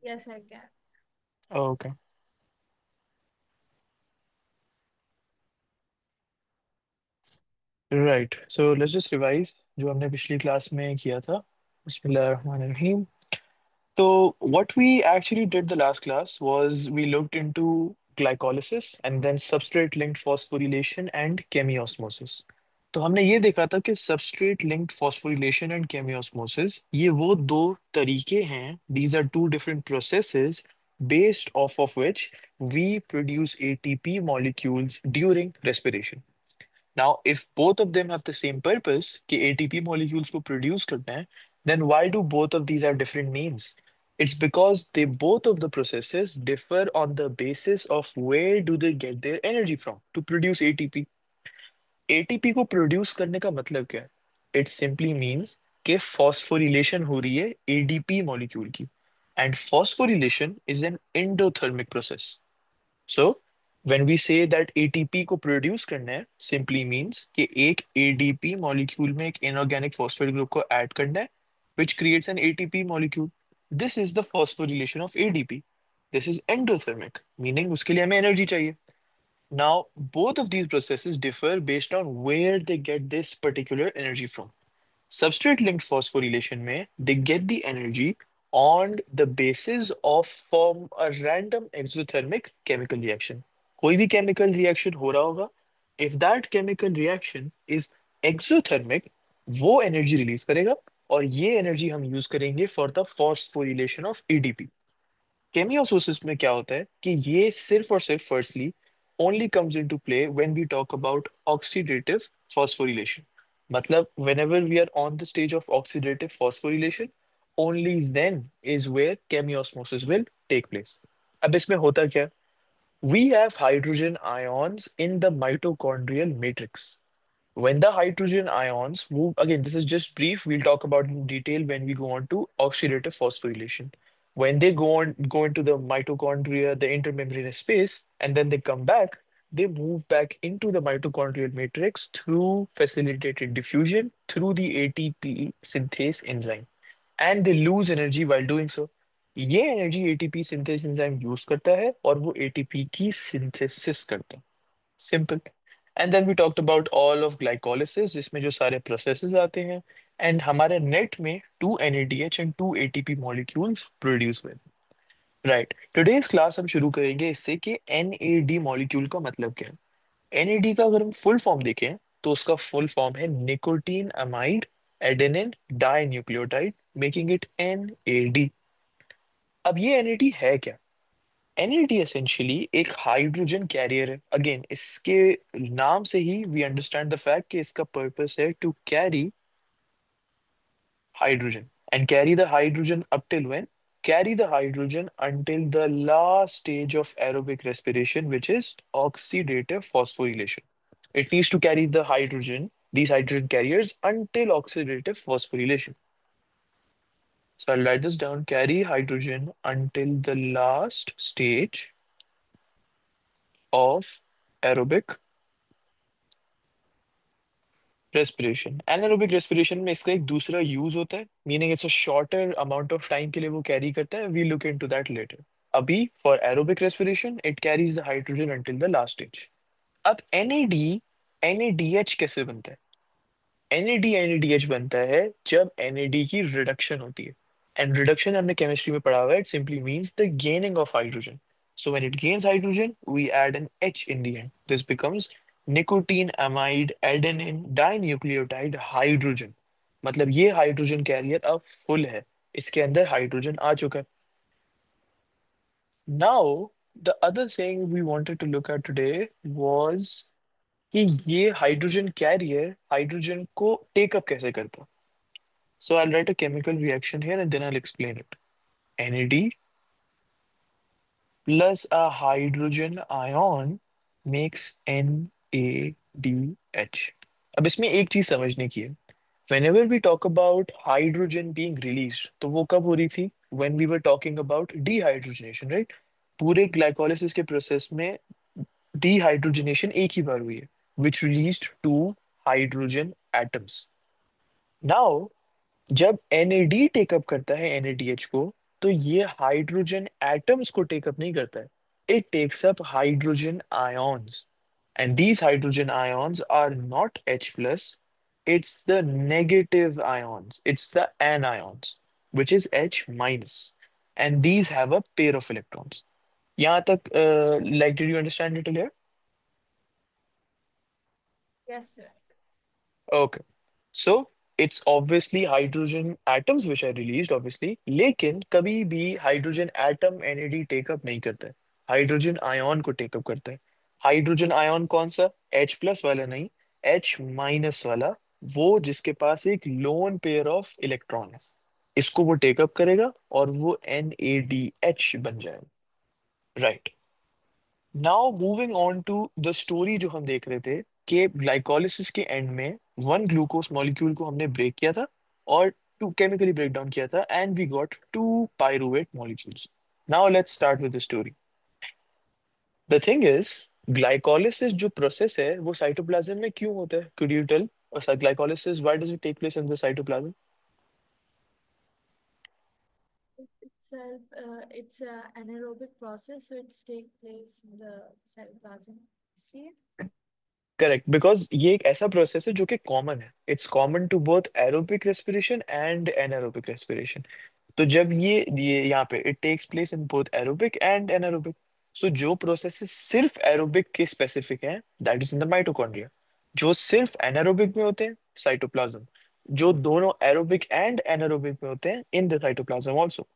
Yes, I can. Okay, right. So let's just revise जो हमने पिछली क्लास में किया था। बिस्मिल्लाहिर्रहमानिर्रहीम। तो what we actually did the last class was we looked into glycolysis and then substrate linked phosphorylation and chemiosmosis। तो हमने ये देखा था कि substrate linked phosphorylation and chemiosmosis ये वो दो तरीके हैं, these are two different processes based off of which we produce ATP molecules during respiration। Now, if both of them have the same purpose, कि ATP molecules को produce करना है, then why do both of these have different names? It's because they both of the processes differ on the basis of where do they get their energy from to produce ATP. ATP को produce करने का मतलब क्या है? It simply means कि phosphorylation हो रही है ADP molecule की, and phosphorylation is an endothermic process. So, when we say that ATP को प्रोड्यूस करना है, simply means कि एक ADP मॉलिक्यूल में एक inorganic phosphate group को ऐड करना है, which creates an ATP molecule. This is the phosphorylation of ADP. This is endothermic, meaning उसके लिए हमें एनर्जी चाहिए. Now, both of these processes differ based on where they get this particular energy from. Substrate linked phosphorylation में they get the energy on the basis of from a random exothermic chemical reaction. कोई भी chemical reaction हो रहा होगा, if that chemical reaction is exothermic, वो energy release करेगा और ये energy हम use करेंगे for the phosphorylation of ADP। केमियोसोसिस में क्या होता है कि ये सिर्फ और सिर्फ firstly only comes into play when we talk about oxidative phosphorylation. मतलब whenever we are on the stage of oxidative phosphorylation, only then is where chemiosmosis will take place. अब इसमें होता क्या है? We have hydrogen ions in the mitochondrial matrix. When the hydrogen ions move, again, this is just brief. We'll talk about in detail when we go on to oxidative phosphorylation. When they go into the mitochondria, the intermembranous space, and then they come back, they move back into the mitochondrial matrix through facilitated diffusion through the ATP synthase enzyme, and they lose energy while doing so. ये energy ATP synthase enzyme use करता है और वो ATP की synthesis करता है। Simple. And then we talked about all of glycolysis जिसमें जो सारे प्रोसेसेस आते हैं, एंड हमारे नेट में two NADH and two ATP molecules produce हुए। राइट, टुडेज क्लास हम शुरू करेंगे इससे कि एनएडी मॉलिक्यूल का मतलब क्या है। एनएडी का अगर हम फुल फॉर्म देखें तो उसका फुल फॉर्म है nicotine amide adenine di nucleotide, making it NAD. अब ये एनएडी है क्या? एनएडी एसेंशियली एक हाइड्रोजन कैरियर है। अगेन, इसके नाम से ही वी अंडरस्टैंड द फैक्ट कि इसका पर्पस है to carry hydrogen, and carry the hydrogen up till when? Carry the hydrogen until the last stage of aerobic respiration, which is oxidative phosphorylation. It needs to carry the hydrogen, these hydrogen carriers, until oxidative phosphorylation. So I'll write this down: carry hydrogen until the last stage of aerobic respiration. Anaerobic respiration में इसका एक दूसरा use होता है, meaning it's a shorter amount of time के लिए वो carry करता है। We look into that later. अभी for aerobic respiration it carries the hydrogen until the last stage. अब एनएडी एनएडीएच कैसे बनता है? एनएडी एनएडीएच बनता है जब एनएडी की रिडक्शन होती है। एंड रिडक्शन हमने केमिस्ट्री में पढ़ा हुआ है, it simply means the gaining of hydrogen. So when it gains hydrogen we add an H in the end, this becomes nicotine amide adenine dinucleotide hydrogen. मतलब ये हाइड्रोजन कैरियर अब full है, इसके अंदर हाइड्रोजन आ चुका है। Now the other thing we wanted to look at today was कि ये हाइड्रोजन कैरियर हाइड्रोजन को टेकअप कैसे करता है। So I'll write a chemical reaction here and then I'll explain it. NAD plus a hydrogen ion makes NADH. अब इसमें एक चीज समझने की है। Whenever we talk about hydrogen being released, तो वो कब हो रही थी? When we were talking about dehydrogenation, right? पूरे glycolysis के प्रोसेस में dehydrogenation एक ही बार हुई है, which released two hydrogen atoms. Now जब NAD टेकअप करता है NADH को, तो ये हाइड्रोजन एटम्स को टेकअप नहीं करता है, it takes up hydrogen ions, and these hydrogen ions are not H plus, it's the negative ions, it's the anions, which is H minus, and these have a pair of electrons. यहाँ तक like did you understand it here? Yes, sir. Okay. So it's obviously hydrogen atoms which are released, obviously. लेकिन कभी भी hydrogen atom NAD take up नहीं करता है, hydrogen ion को take up करता है। हाइड्रोजन आयन कौन सा? H प्लस वाला नहीं, H माइनस वाला, वो जिसके पास एक लोन पेयर ऑफ इलेक्ट्रॉन है, इसको वो टेकअप करेगा और वो NADH बन जाएगा। Right. Now moving on to the story जो हम देख रहे थे कि ग्लाइकोलिसिस के एंड में वन ग्लूकोज मॉलिक्यूल को हमने ब्रेक किया था और टू केमिकली ब्रेक डाउन किया था, and we got to pyruvate molecules. Now let's start with the story. The thing is, glycolysis जो प्रोसेस है वो साइटोप्लाज्म में क्यों होता है? Could you tell? Glycolysis, why does it take place in the cytoplasm? Itself, it's a anaerobic process, so it's take place in the cytoplasm. See? Correct, because ये एक ऐसा प्रोसेस है जो कि कॉमन है, it's common to both aerobic respiration and anaerobic respiration. तो जब ये यहाँ पे it takes place in both aerobic and anaerobic, so जो प्रोसेसेस सिर्फ एरोबिक के स्पेसिफिक हैं that is in the mitochondria, जो सिर्फ एनारोबिक में होते हैं साइटोप्लाज्म, जो दोनों एरोबिक एंड एनारोबिक में होते हैं इन द साइटोप्लाज्म आल्सो।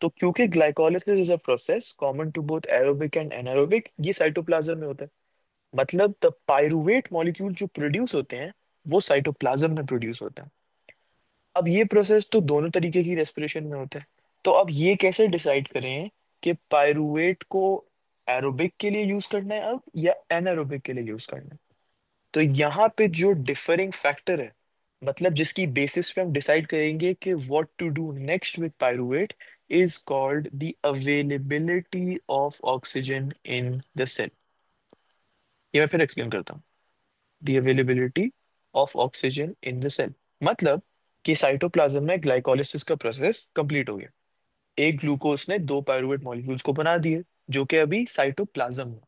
तो क्योंकि glycolysis is a process common to both aerobic and anaerobic, ये साइटोप्लाज्म में होता है, मतलब द पायरुवेट मॉलिक्यूल जो प्रोड्यूस होते हैं वो साइटोप्लाज्म में प्रोड्यूस होते हैं। अब ये प्रोसेस तो दोनों तरीके की रेस्पिरेशन में होता है, तो अब ये कैसे डिसाइड करें कि पायरुवेट को एरोबिक के लिए यूज करना है अब या एनारोबिक के लिए यूज करना है? तो यहाँ पे जो डिफरिंग फैक्टर है, मतलब जिसकी बेसिस पे हम डिसाइड करेंगे कि what to do next with pyruvate, is called the availability of oxygen in the cell. ये मैं फिर एक्सप्लेन करता हूँ। The availability of oxygen in the cell, मतलब कि साइटोप्लाज्म में ग्लाइकोलिसिस का प्रोसेस कंप्लीट हो गया, एक ग्लूकोज ने दो पायरुवेट मॉलिक्यूल्स को बना दिए जो कि अभी साइटोप्लाज्म में।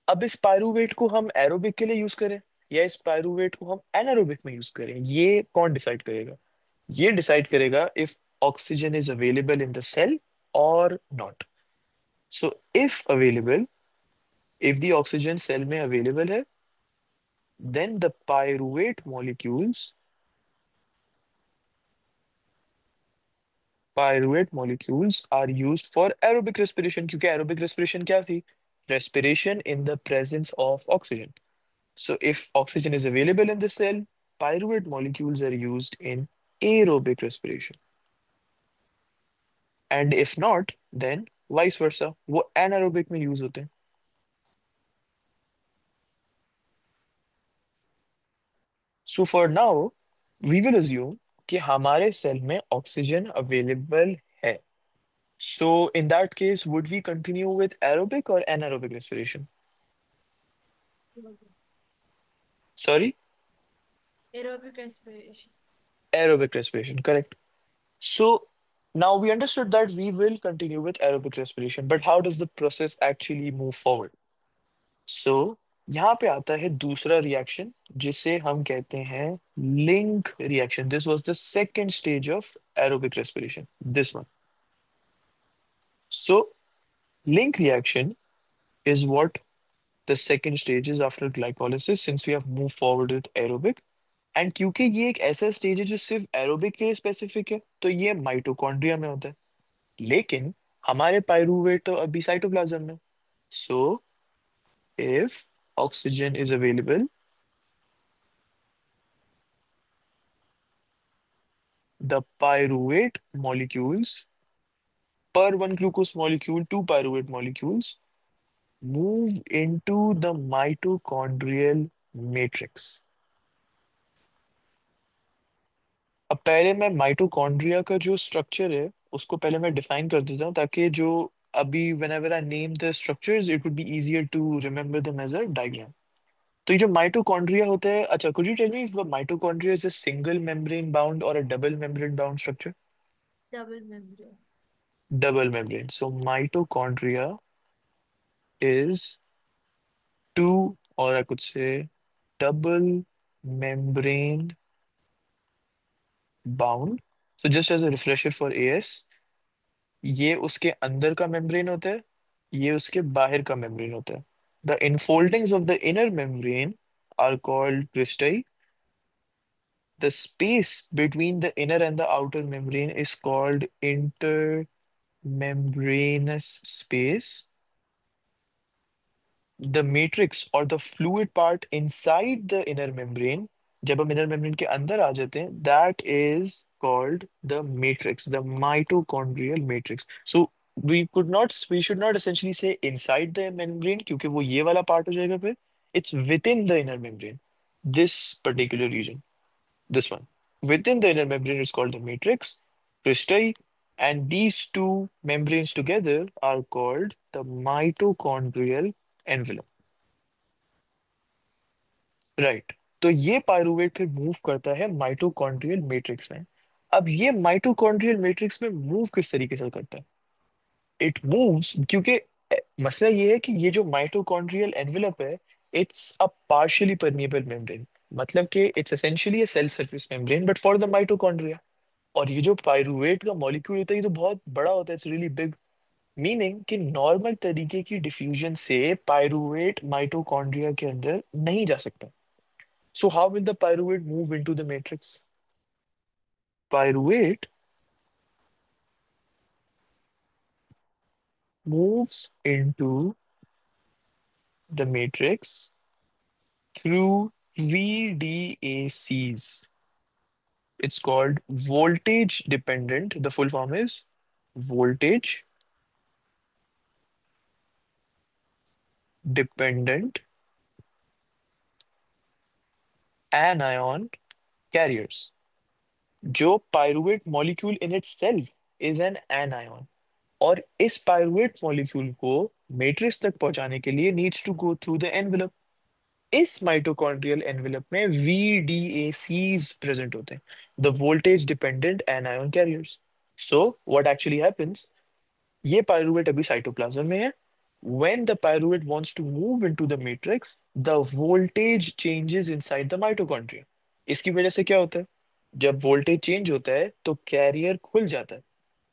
अब इस पायरुवेट को हम एरोबिक के लिए यूज करें या इस पायरुवेट को हम एनारोबिक में यूज करें, ये कौन डिसाइड करेगा? ये डिसाइड करेगा if oxygen is available in the cell और not. So if available, if the oxygen cell में अवेलेबल है, then the pyruvate molecules are used for aerobic respiration, क्योंकि aerobic respiration क्या थी? Respiration in the presence of oxygen. So if oxygen is available in the cell, pyruvate molecules are used in aerobic respiration, and if not, then vice versa, वो anaerobic में use होते हैं। So for now we will assume कि हमारे cell में oxygen available है। So in that case, would we continue with aerobic or anaerobic respiration? Aerobic Sorry, aerobic respiration. aerobic respiration, correct. So now we understood that we will continue with aerobic respiration, but how does the process actually move forward? So यहाँ पे आता है दूसरा reaction जिसे हम कहते हैं link reaction. This was the second stage of aerobic respiration, this one. So link reaction is what the second stage is after glycolysis, since we have moved forward with aerobic. And क्योंकि ये एक ऐसा stage है जो सिर्फ aerobic के लिए specific है, तो ये माइटोकॉन्ड्रिया में होता है, लेकिन हमारे पायरूवेट तो अभी साइटोप्लाज्म में। So if oxygen is available, the pyruvate molecules, per one glucose molecule, two pyruvate molecules move into the mitochondrial matrix. अब पहले मैं माइटोकॉन्ड्रिया का जो स्ट्रक्चर है उसको पहले मैं डिफाइन कर देता हूँ, ताकि जो अभी whenever I name the structures it would be easier to remember them as a diagram. तो ये जो माइटोकॉन्ड्रिया होता है, अच्छा could you tell me if a mitochondria is a single membrane bound or a double membrane bound structure? Double membrane. double membrane. So mitochondria is two, or I could say double membrane bound. So just as a refresher for AS, ये उसके अंदर का membrane होता है, ये उसके बाहर का मेम्ब्रेन होता है. The enfoldings of the inner membrane are called cristae. The space between the inner and the outer membrane is called intermembranous space. The matrix or the fluid part inside the inner membrane, जब हम inner membrane के अंदर आ जाते हैं, that is called the matrix, the mitochondrial matrix. So we should not essentially say inside the membrane क्योंकि वो ये वाला part हो जाएगा फिर. It's within the inner membrane. This particular region, this one. Within the inner membrane is called the matrix, cristae, and these two membranes together are called the mitochondrial envelope. Right. तो ये pyruvate फिर move करता है mitochondrial matrix में. अब ये mitochondrial matrix में move किस तरीके से करता है? इट मूव्स क्योंकि मसला ये है कि ये जो माइटोकॉन्ड्रियल एनवेलप है, it's a partially permeable membrane. मतलब कि it's essentially a cell surface membrane but for the mitochondria. और ये जो पायरूवेट का मॉलिक्यूल होता है, ये तो बहुत बड़ा होता है, इट्स रियली बिग. मीनिंग कि नॉर्मल तरीके की डिफ्यूजन से पायरूवेट माइटोकॉन्ड्रिया के अंदर नहीं जा सकता. So how will the pyruvate move into the matrix? Pyruvate moves into the matrix through VDACs. It's called voltage dependent. The full form is voltage dependent anion carriers. जो pyruvate molecule in itself is an anion. और इस pyruvate molecule को matrix तक पहुंचाने के लिए needs to go through the envelope. इस mitochondrial envelope में VDACs प्रेजेंट होते हैं, the voltage dependent anion carriers. So what actually happens, ये पायरूवेट अभी साइटोप्लाज्म में है. When the pyruvate wants to move into the matrix, the voltage changes inside the mitochondria. इसकी वजह से क्या होता है? जब वोल्टेज चेंज होता है तो कैरियर खुल जाता है,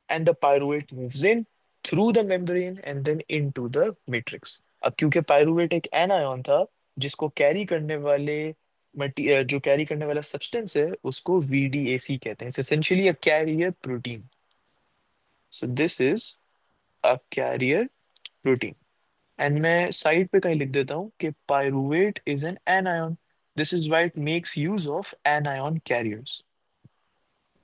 and the pyruvate moves in through the membrane and then into the matrix. अब क्योंकि pyruvate एक anion था, जिसको कैरी करने वाले जो कैरी करने वाला सब्सटेंस है उसको VDAC कहते हैं. It's essentially a carrier protein. So this is a carrier protein. And मैं साइड पे कहीं लिख देता हूँ कि pyruvate is an anion. This is why it makes use of anion carriers.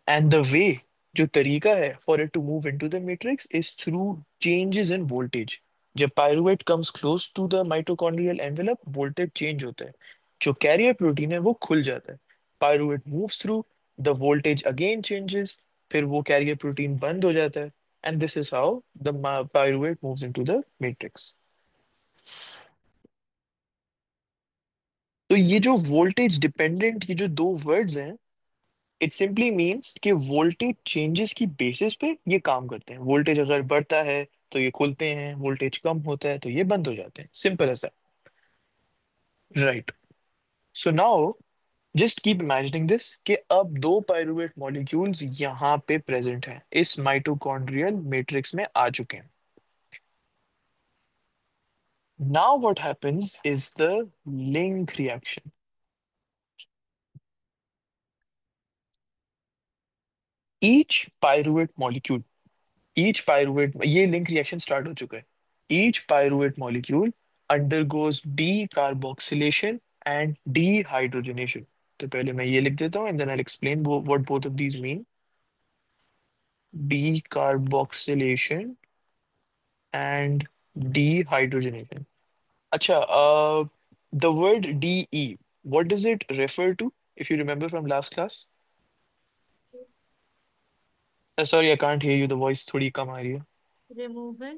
And the way, जो तरीका है for it to move into the matrix is through changes in voltage. जब pyruvate comes close to the mitochondrial envelope, voltage change होता है. जो carrier protein है वो खुल जाता है. Pyruvate moves through, the voltage again changes, फिर वो carrier protein बंद हो जाता है. And this is how the pyruvate moves into the matrix. तो ये जो voltage dependent, ये जो दो वर्ड्स हैं, इट सिंपली मीन्स कि वोल्टेज चेंजेस की बेसिस पे ये काम करते हैं. वोल्टेज अगर बढ़ता है तो ये खुलते हैं, वोल्टेज कम होता है तो ये बंद हो जाते हैं. सिंपल ऐसा. Right. So now just keep imagining this कि अब दो पायरुवेट मॉलिक्यूल्स यहाँ पे प्रेजेंट हैं, इस माइटोकॉन्ड्रियल मैट्रिक्स में आ चुके हैं. Now what happens is the link reaction. Each pyruvate molecule, each pyruvate, ये लिंक रिएक्शन स्टार्ट हो चुका है. each pyruvate molecule undergoes decarboxylation and dehydrogenation. तो पहले मैं ये लिख देता हूँ and then I'll explain what both of these mean. Decarboxylation and dehydrogenation. अच्छा, the word DE, what does it refer to if you remember from last class? Sorry, I can't hear you, the voice थोड़ी कम आ रही है. Removal,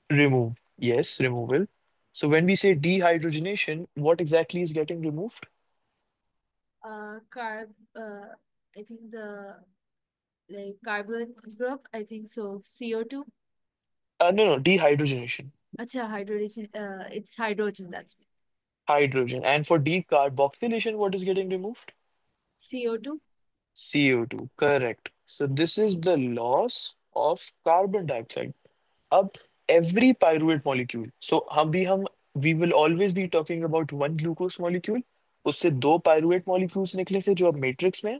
Remove. Yes, removal. So when we say dehydrogenation, what exactly is getting removed? carb, I think the like carbon group, I think so. CO2. No, no, dehydrogenation. Acha, hydrogen. It's hydrogen. That's me. Hydrogen. And for decarboxylation, what is getting removed? CO2. CO2. Correct. So this is the loss of carbon dioxide. अब every pyruvate molecule, so हम we will always be talking about one glucose molecule. उससे दो pyruvate molecules निकले थे जो अब matrix में हैं.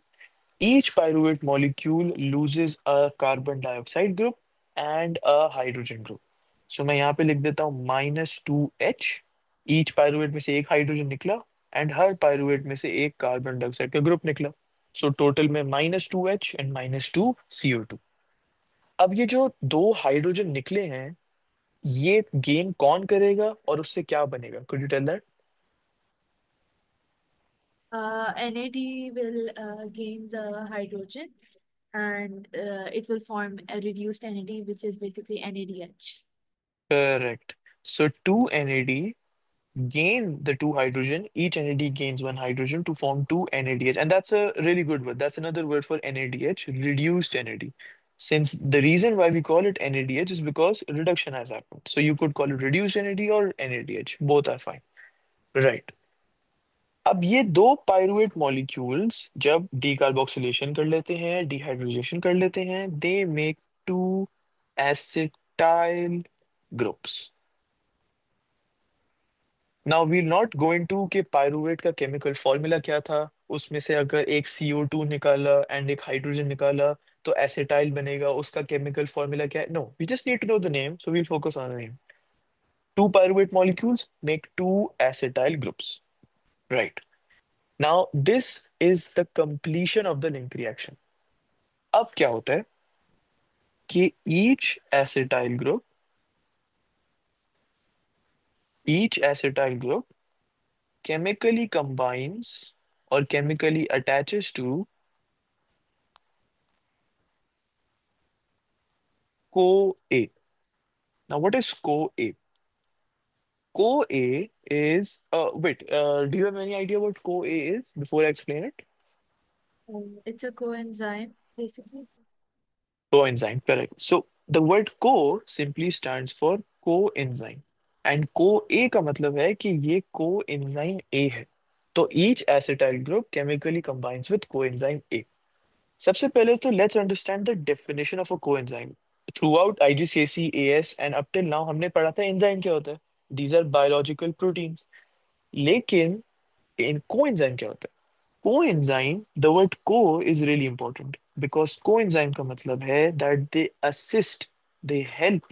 Each pyruvate molecule loses a carbon dioxide group and a hydrogen group. So मैं यहाँ पे लिख देता हूँ -2H. Each pyruvate में से एक हाइड्रोजन निकला एंड हर पायरुवेट में से एक कार्बन डाइऑक्साइड का ग्रुप निकला. सो टोटल में -2H एंड -2 CO2. अब ये जो दो हाइड्रोजन निकले हैं, ये गेन कौन करेगा और उससे क्या बनेगा? Could you tell that? NAD will gain the hydrogen, and it will form a reduced NAD, which is basically NADH. Correct. So two NAD gain the two hydrogen. Each NAD gains one hydrogen to form two NADH. And that's a really good word. That's another word for NADH, reduced NAD. Since the reason why we call it NADH is because reduction has happened. So you could call it reduced NAD or NADH. Both are fine. Right. अब ये दो pyruvate molecules जब decarboxylation कर लेते हैं, डिहाइड्रोजेशन कर लेते हैं, they make two acetyl groups. Now we not going to कि पायरुवेट का केमिकल फॉर्मूला क्या था, उसमें से अगर एक CO2 निकाला एंड एक हाइड्रोजन निकाला तो एसिटाइल बनेगा, उसका केमिकल फॉर्मूला क्या है? No, we just need to know the name, so we'll focus on the name. Two pyruvate molecules make two acetyl groups. Right. Now this is the completion of the link reaction. अब क्या होता है कि each acetyl group chemically combines or chemically attaches to CoA. Now, what is CoA? CoA is, wait, do you have any idea what CoA is before I explain it? It's a coenzyme, basically. Coenzyme, correct. So, the word co simply stands for coenzyme. And CoA का मतलब है कि ये coenzyme A है. तो each acetyl group chemically combines with coenzyme A. सबसे पहले तो let's understand the definition of a coenzyme. Throughout IGCSE, AS and up till now हमने पढ़ा था enzyme क्या होता है. These are biological proteins. लेकिन in coenzyme क्या होता है? Coenzyme, the word co is really important because coenzyme का मतलब है that they assist, they help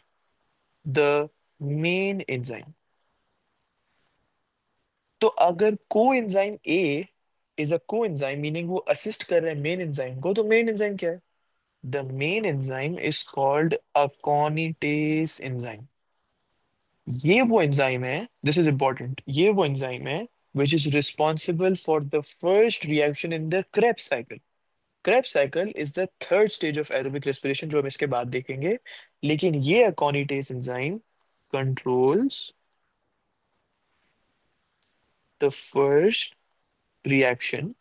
the main enzyme. तो अगर coenzyme A is a coenzyme meaning वो assist कर रहा है main enzyme को, तो main enzyme क्या है? The main enzyme is called aconitase enzyme. ये वो एंजाइम है, दिस इज इंपॉर्टेंट, ये वो एंजाइम है which is responsible for the first reaction in the Krebs cycle. Krebs cycle is the third stage of aerobic respiration जो हम इसके बाद देखेंगे. लेकिन ये aconitase enzyme controls the first reaction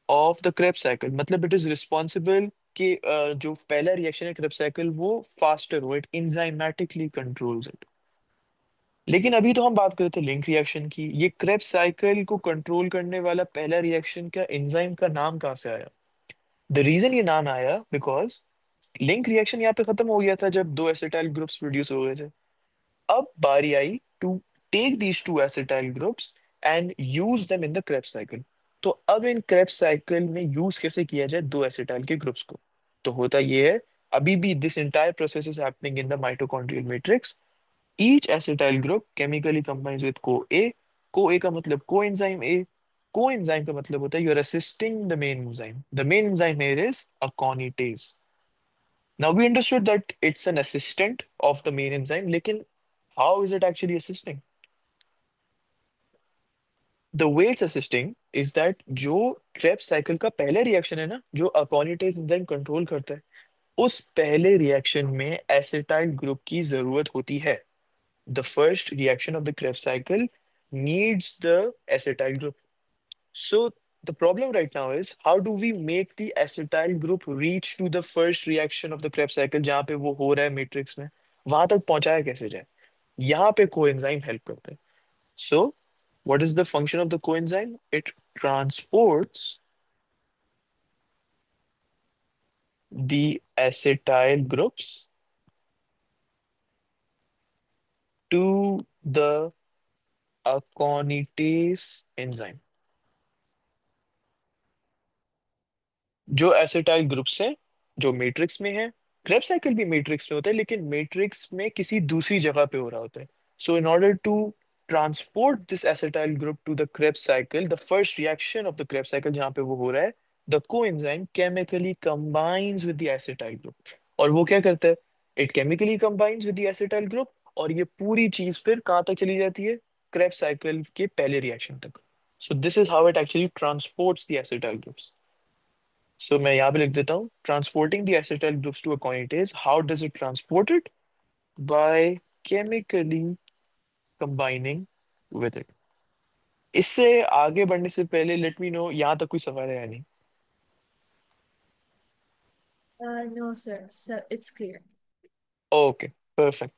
of the Krebs cycle. मतलब it is responsible कि जो पहला रिएक्शन है Krebs cycle वो faster हो, it enzymatically controls it. लेकिन अभी तो हम बात कर रहे थे लिंक रिएक्शन की. ये क्रेब्स साइकिल को कंट्रोल करने वाला पहला रिएक्शन का एंजाइम का नाम कहाँ से आया? द रीजन ये नाम आया बिकॉज लिंक रिएक्शन यहाँ पे खत्म हो गया था जब दो एसिटाइल ग्रुप्स प्रोड्यूस हो गए थे. अब बारी आई to take these two acetyl groups and use them in the Krebs cycle. तो अब इन क्रेब्स साइकिल में यूज कैसे किया जाए दो एसिटाइल के ग्रुप्स को? तो होता ये है, अभी भी this entire process is happening in the mitochondrial matrix. Each acetyl group chemically combines with CoA. CoA का मतलब coenzyme A. Coenzyme का मतलब होता है you are assisting the main enzyme. The main enzyme here is aconitase. Now we understood that it's an assistant of the main enzyme. लेकिन how is it actually assisting? The way it's assisting is that जो Krebs cycle का पहला reaction है ना, जो aconitase enzyme control करता है, उस पहले रिएक्शन में एसिटाइल ग्रुप की जरूरत होती है. The first reaction of the Krebs cycle needs the acetyl group. So The problem right now is how do we make the acetyl group reach to the first reaction of the Krebs cycle जहाँ पे वो हो रहा है matrix में वहां तक पहुंचाया कैसे जाए यहाँ पे कोएंजाइम हेल्प करते हैं. So what is the function of the coenzyme? It transports the acetyl groups to the aconitase enzyme. जो एसिटाइल ग्रुप्स हैं जो मैट्रिक्स में है. क्रेब्स साइकिल भी मैट्रिक्स में होता है लेकिन मैट्रिक्स में किसी दूसरी जगह पे हो रहा होता है. So in order to transport this acetyl group to the Krebs cycle, the first reaction of the Krebs cycle जहाँ पे वो हो रहा है, the coenzyme chemically combines with the acetyl group. और वो क्या करता है? It chemically combines with the acetyl group और ये पूरी चीज फिर कहाँ तक चली जाती है? क्रेब्स साइकिल के पहले रिएक्शन तक. So this is how it actually transports the acetyl groups. So मैं यहाँ पे लिख देता हूँ transporting the acetyl groups to aconitase. How does it transport it? By chemically combining with it. इससे आगे बढ़ने से पहले लेट मी नो यहाँ तक कोई सवाल है या नहीं. No, sir. So it's clear. Okay perfect.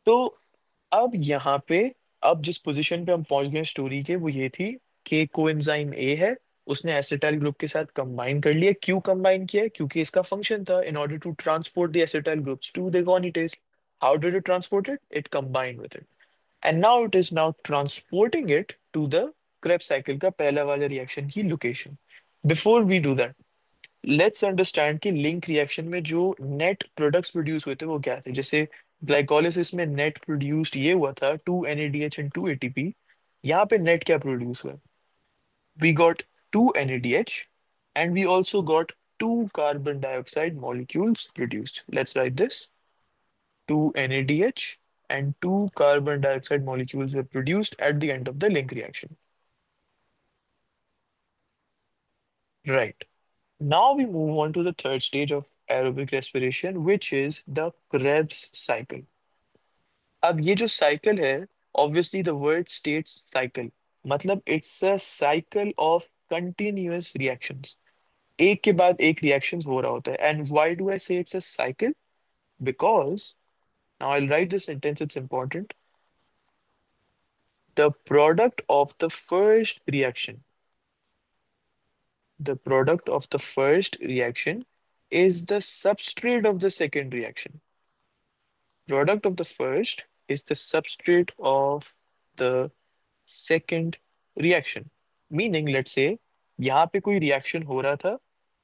तो अब यहाँ पे अब जिस पोजीशन पे हम पहुंच गए स्टोरी के वो ये थी कि कोएंजाइम ए है, उसने एसिटाइल ग्रुप के साथ कंबाइन कर लिया. क्यों कंबाइन किया? क्योंकि इसका फंक्शन था in order to transport the acetyl groups to the aconitase. How did it transport it? It combined with it and now it is now transporting it to the Krebs cycle का पहला वाला reaction की location. Before we do that let's understand कि link reaction में जो net products produce हुए थे वो क्या थे. जैसे ग्लाइकोलिसिस में नेट प्रोड्यूस्ड ये हुआ था 2 NADH एंड 2 ATP. यहाँ पे नेट क्या प्रोड्यूस हुआ? We got 2 NADH and we also got 2 carbon dioxide molecules produced. Let's write this. 2 NADH and 2 carbon dioxide molecules were produced at the end of the link reaction. Right. Now we move on to the third stage of aerobic respiration, which is the Krebs cycle. अब ये जो cycle है, obviously the word states cycle. मतलब it's a cycle of continuous reactions. एक के बाद एक reactions हो रहा होता है. And why do I say it's a cycle? Because, now I'll write this sentence, it's important. The product of the first reaction, the product of the first reaction is the substrate of the second reaction. Product of the first is the substrate of the second reaction. Meaning, let's say, यहाँ पे कोई reaction हो रहा था,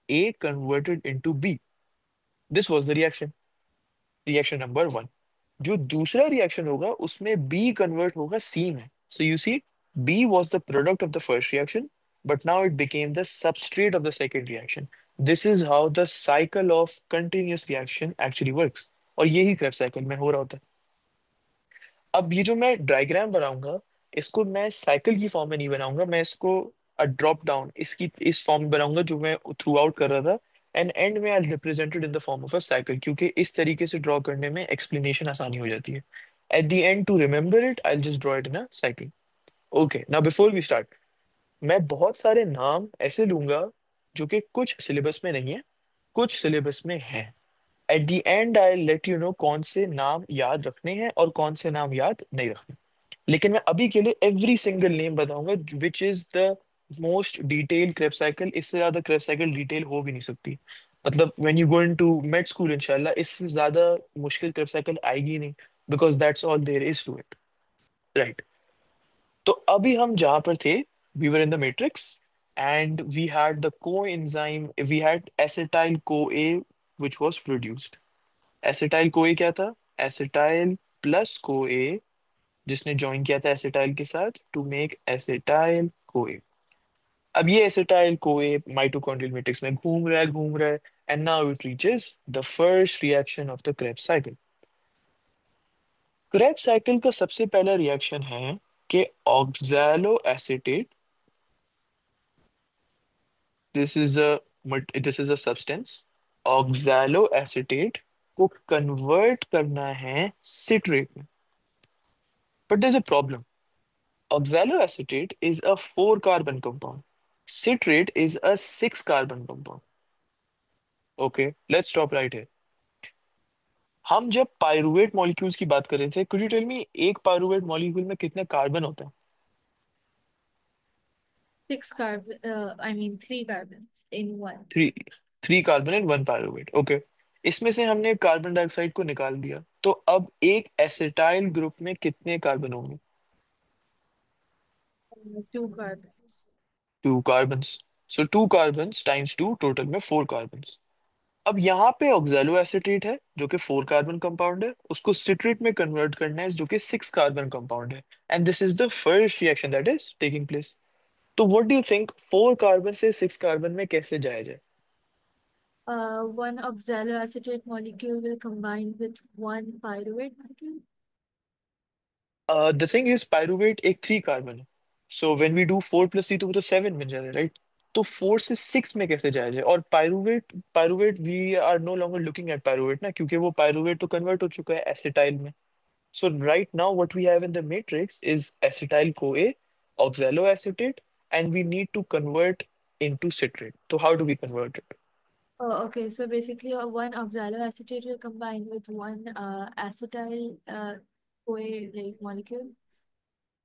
A converted into B. This was the reaction. Reaction number one. जो दूसरा reaction होगा, उसमें B convert होगा C में. So you see, B was the product of the first reaction, but now it became the substrate of the second reaction. This is how the cycle of continuous reaction actually works. और यही Krebs cycle में हो रहा होता है. अब ये जो मैं डायग्राम बनाऊंगा इसको मैं साइकिल की फॉर्म में नहीं बनाऊंगा, मैं इसको ड्रॉप डाउन इसकी इस फॉर्म में बनाऊंगा जो मैं थ्रू आउट कर रहा था. एंड एंड में I represented in the form of a cycle क्योंकि इस तरीके से ड्रॉ करने में एक्सप्लेनेशन आसानी हो जाती है. At the end to remember it I just draw it in a cycle. Okay now before we start मैं बहुत सारे नाम ऐसे लूंगा जो कि कुछ सिलेबस में नहीं है, कुछ सिलेबस में है. At the and I let you know कौन से नाम याद रखने हैं और कौन से नाम याद नहीं रखने. लेकिन मैं अभी के लिए एवरी सिंगल नेम बताऊंगा which is the most detail Krebs cycle. इससे ज्यादा क्रेब साइकिल डिटेल हो भी नहीं सकती. मतलब when you go into med school इंशाल्लाह इससे ज्यादा मुश्किल क्रेब साइकिल आएगी ही नहीं because that's all there is to it. Right. तो अभी हम जहां पर थे we were in the matrix and we had the coenzyme, we had acetyl CoA which was produced. Acetyl CoA क्या था? एसिटाइल प्लस कोए जिसने ज्वाइन किया था एसिटाइल के साथ टू मेक एसिटाइल कोए. अब ये एसिटाइल कोए माइटोकॉन्ड्रियल मैट्रिक्स में घूम रहा है and now it reaches the first reaction of the Krebs cycle. Krebs cycle का सबसे पहला रिएक्शन है कि oxaloacetate, this is a this is a substance, oxaloacetate को कन्वर्ट करना है सिट्रेट में. But there is a problem. Oxaloacetate is a 4 carbon compound. Citrate is a six carbon compound. Okay, let's stop right here. हम जब pyruvate molecules की बात कर रहे थे, कुड यू टेल मी एक पायरुवेट मॉलिक्यूल में कितने कार्बन होते हैं? 6 carbon, I mean 3 carbons in one. Three. Three carbon and one pyruvate, okay. इसमें से हमने कार्बन डाइऑक्साइड को निकाल दिया, तो अब एक एसिटाइल ग्रुप में कितने कार्बन होंगे? 2 carbons. Two carbon. So two carbon times two, total में फोर कार्बन। अब यहाँ पे ऑक्सैलो एसीटेट है जो कि फोर कार्बन कंपाउंड है, उसको सिट्रेट में कन्वर्ट करना है जो कि सिक्स कार्बन कंपाउंड है, and this is the first reaction that is taking place. तो what do you think, four carbon से सिक्स कार्बन में कैसे जाया जाए? One oxaloacetate molecule will combine with one pyruvate molecule. The thing is pyruvate एक three carbon है, so when we do four plus three तो वो तो सेवन बन जाता है, राइट? तो फोर से सिक्स में कैसे जाया जाए? और pyruvate, pyruvate we are no longer looking at pyruvate ना, क्योंकि वो पायरुवेट तो कन्वर्ट हो चुका है एसिटाइल में। So right now what we have in the matrix is acetyl CoA, oxaloacetate, and we need to convert into citrate. So how do we convert it? Oh, okay. So basically, one oxaloacetate will combine with one acetyl CoA like molecule.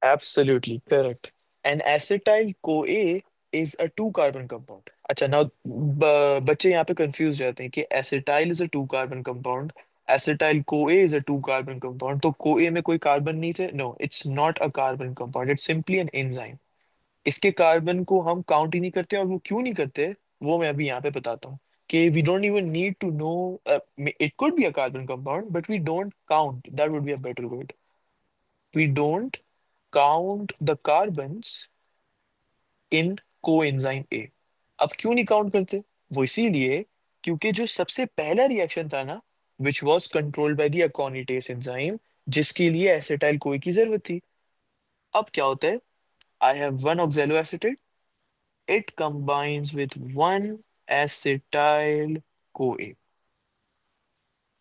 Absolutely correct. And acetyl CoA is a two carbon compound. अच्छा, now बच्चे यहाँ पे confused रहते हैं कि acetyl is a two carbon compound, acetyl CoA is a two carbon compound, तो CoA में कोई कार्बन नहीं थे? No, it's not a carbon compound. It's simply an enzyme. इसके कार्बन को हम काउंट ही नहीं करते, और वो क्यों नहीं करते वो मैं अभी यहाँ पे बताता हूँ। कि we don't even need to know, it could be a carbon compound but we don't count, that would be a better word. We don't count the carbons in coenzyme A. अब क्यों नहीं काउंट करते? वो इसीलिए क्योंकि जो सबसे पहला रिएक्शन था ना, which was controlled by the aconitase enzyme, जिसके लिए एसिटाइल कोई की जरूरत थी। अब क्या होता है? I have one oxalo acetate, it combines with one acetyl CoA.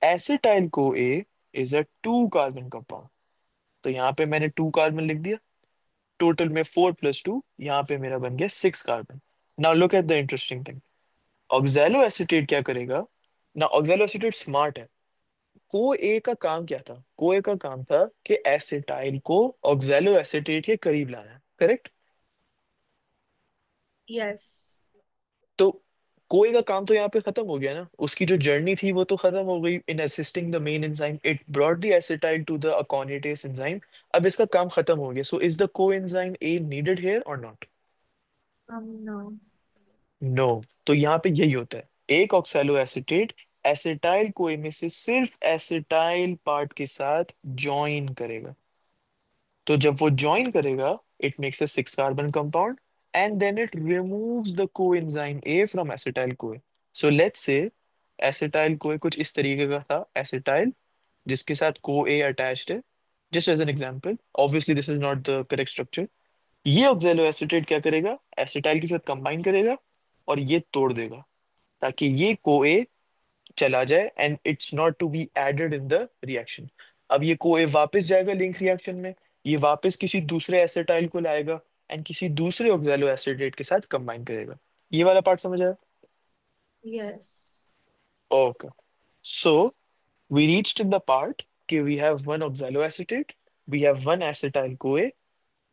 Acetyl CoA is a two carbon compound. तो यहाँ पे मैंने टू कार्बन लिख दिया, टोटल में फोर प्लस टू, यहाँ पे मेरा बन गया six carbon. Now look at the interesting thing, oxalo acetate क्या करेगा ना? ऑक्सैलो एसिटेट स्मार्ट है। को ए का काम क्या था? को ए का काम था कि एसिटाइल को ऑक्सैलो एसिटेट के करीब लाना, करेक्ट? Yes. तो कोई का काम तो यहाँ पे खत्म हो गया ना, उसकी जो जर्नी थी वो तो खत्म हो गई in assisting the main enzyme, it brought the acetyl to the aconitase enzyme. अब इसका काम खत्म हो गया, so is the coenzyme A needed here और नॉट? No. नो। तो यहाँ पे यही होता है, एक ऑक्सैलो एसिटेट एसिटाइल कोए में से सिर्फ एसिटाइल पार्ट के साथ ज्वाइन करेगा। तो जब वो ज्वाइन करेगा, it makes a six carbon compound, and then it removes the coenzyme A from acetyl CoA. So let's say acetyl CoA कुछ इस तरीके का था, एसिटाइल जिसके साथ को ए अटैच्ड है, just as an example, obviously this is not the correct structure. ये oxaloacetate क्या करेगा? एसिटाइल के साथ कंबाइन करेगा और ये तोड़ देगा, ताकि ये को ए चला जाए and it's not to be added in the reaction. अब ये कोए वापस जाएगा लिंक रिएक्शन में, ये वापस किसी दूसरे एसिटाइल को लाएगा एंड किसी दूसरे ऑक्सैलो एसिटेट के साथ कंबाइन करेगा। ये वाला पार्ट समझ आया? Yes. Okay, so we reached in the part कि we have one oxaloacetate, we have one acetyl CoA,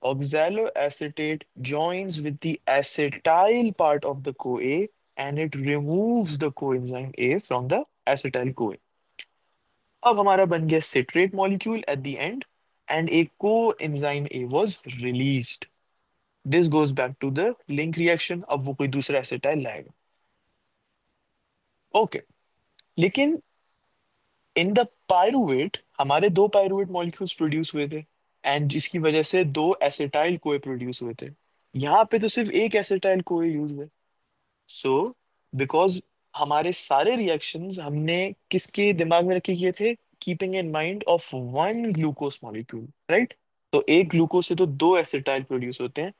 oxalo acetate joins with the acetyl part of the CoA and it removes the coenzyme A from the acetyl CoA. अब हमारा बन गया citrate molecule at the end and a coenzyme A was released. This goes back to the link reaction, अब वो कोई दूसरा acetyl लाएगा। Okay, लेकिन इन द पायरुवेट हमारे दो पायरुवेट मॉलिक्यूल्स प्रोड्यूस हुए थे, एंड जिसकी वजह से दो एसिटाइल कोए प्रोड्यूस हुए थे। यहाँ पे तो सिर्फ एक एसिटाइल कोए यूज हुए। सो बिकॉज हमारे सारे रिएक्शंस हमने किसके दिमाग में रखे किए थे? Keeping in mind of one glucose molecule, right? तो एक ग्लूकोज से तो दो एसिटाइल प्रोड्यूस होते हैं,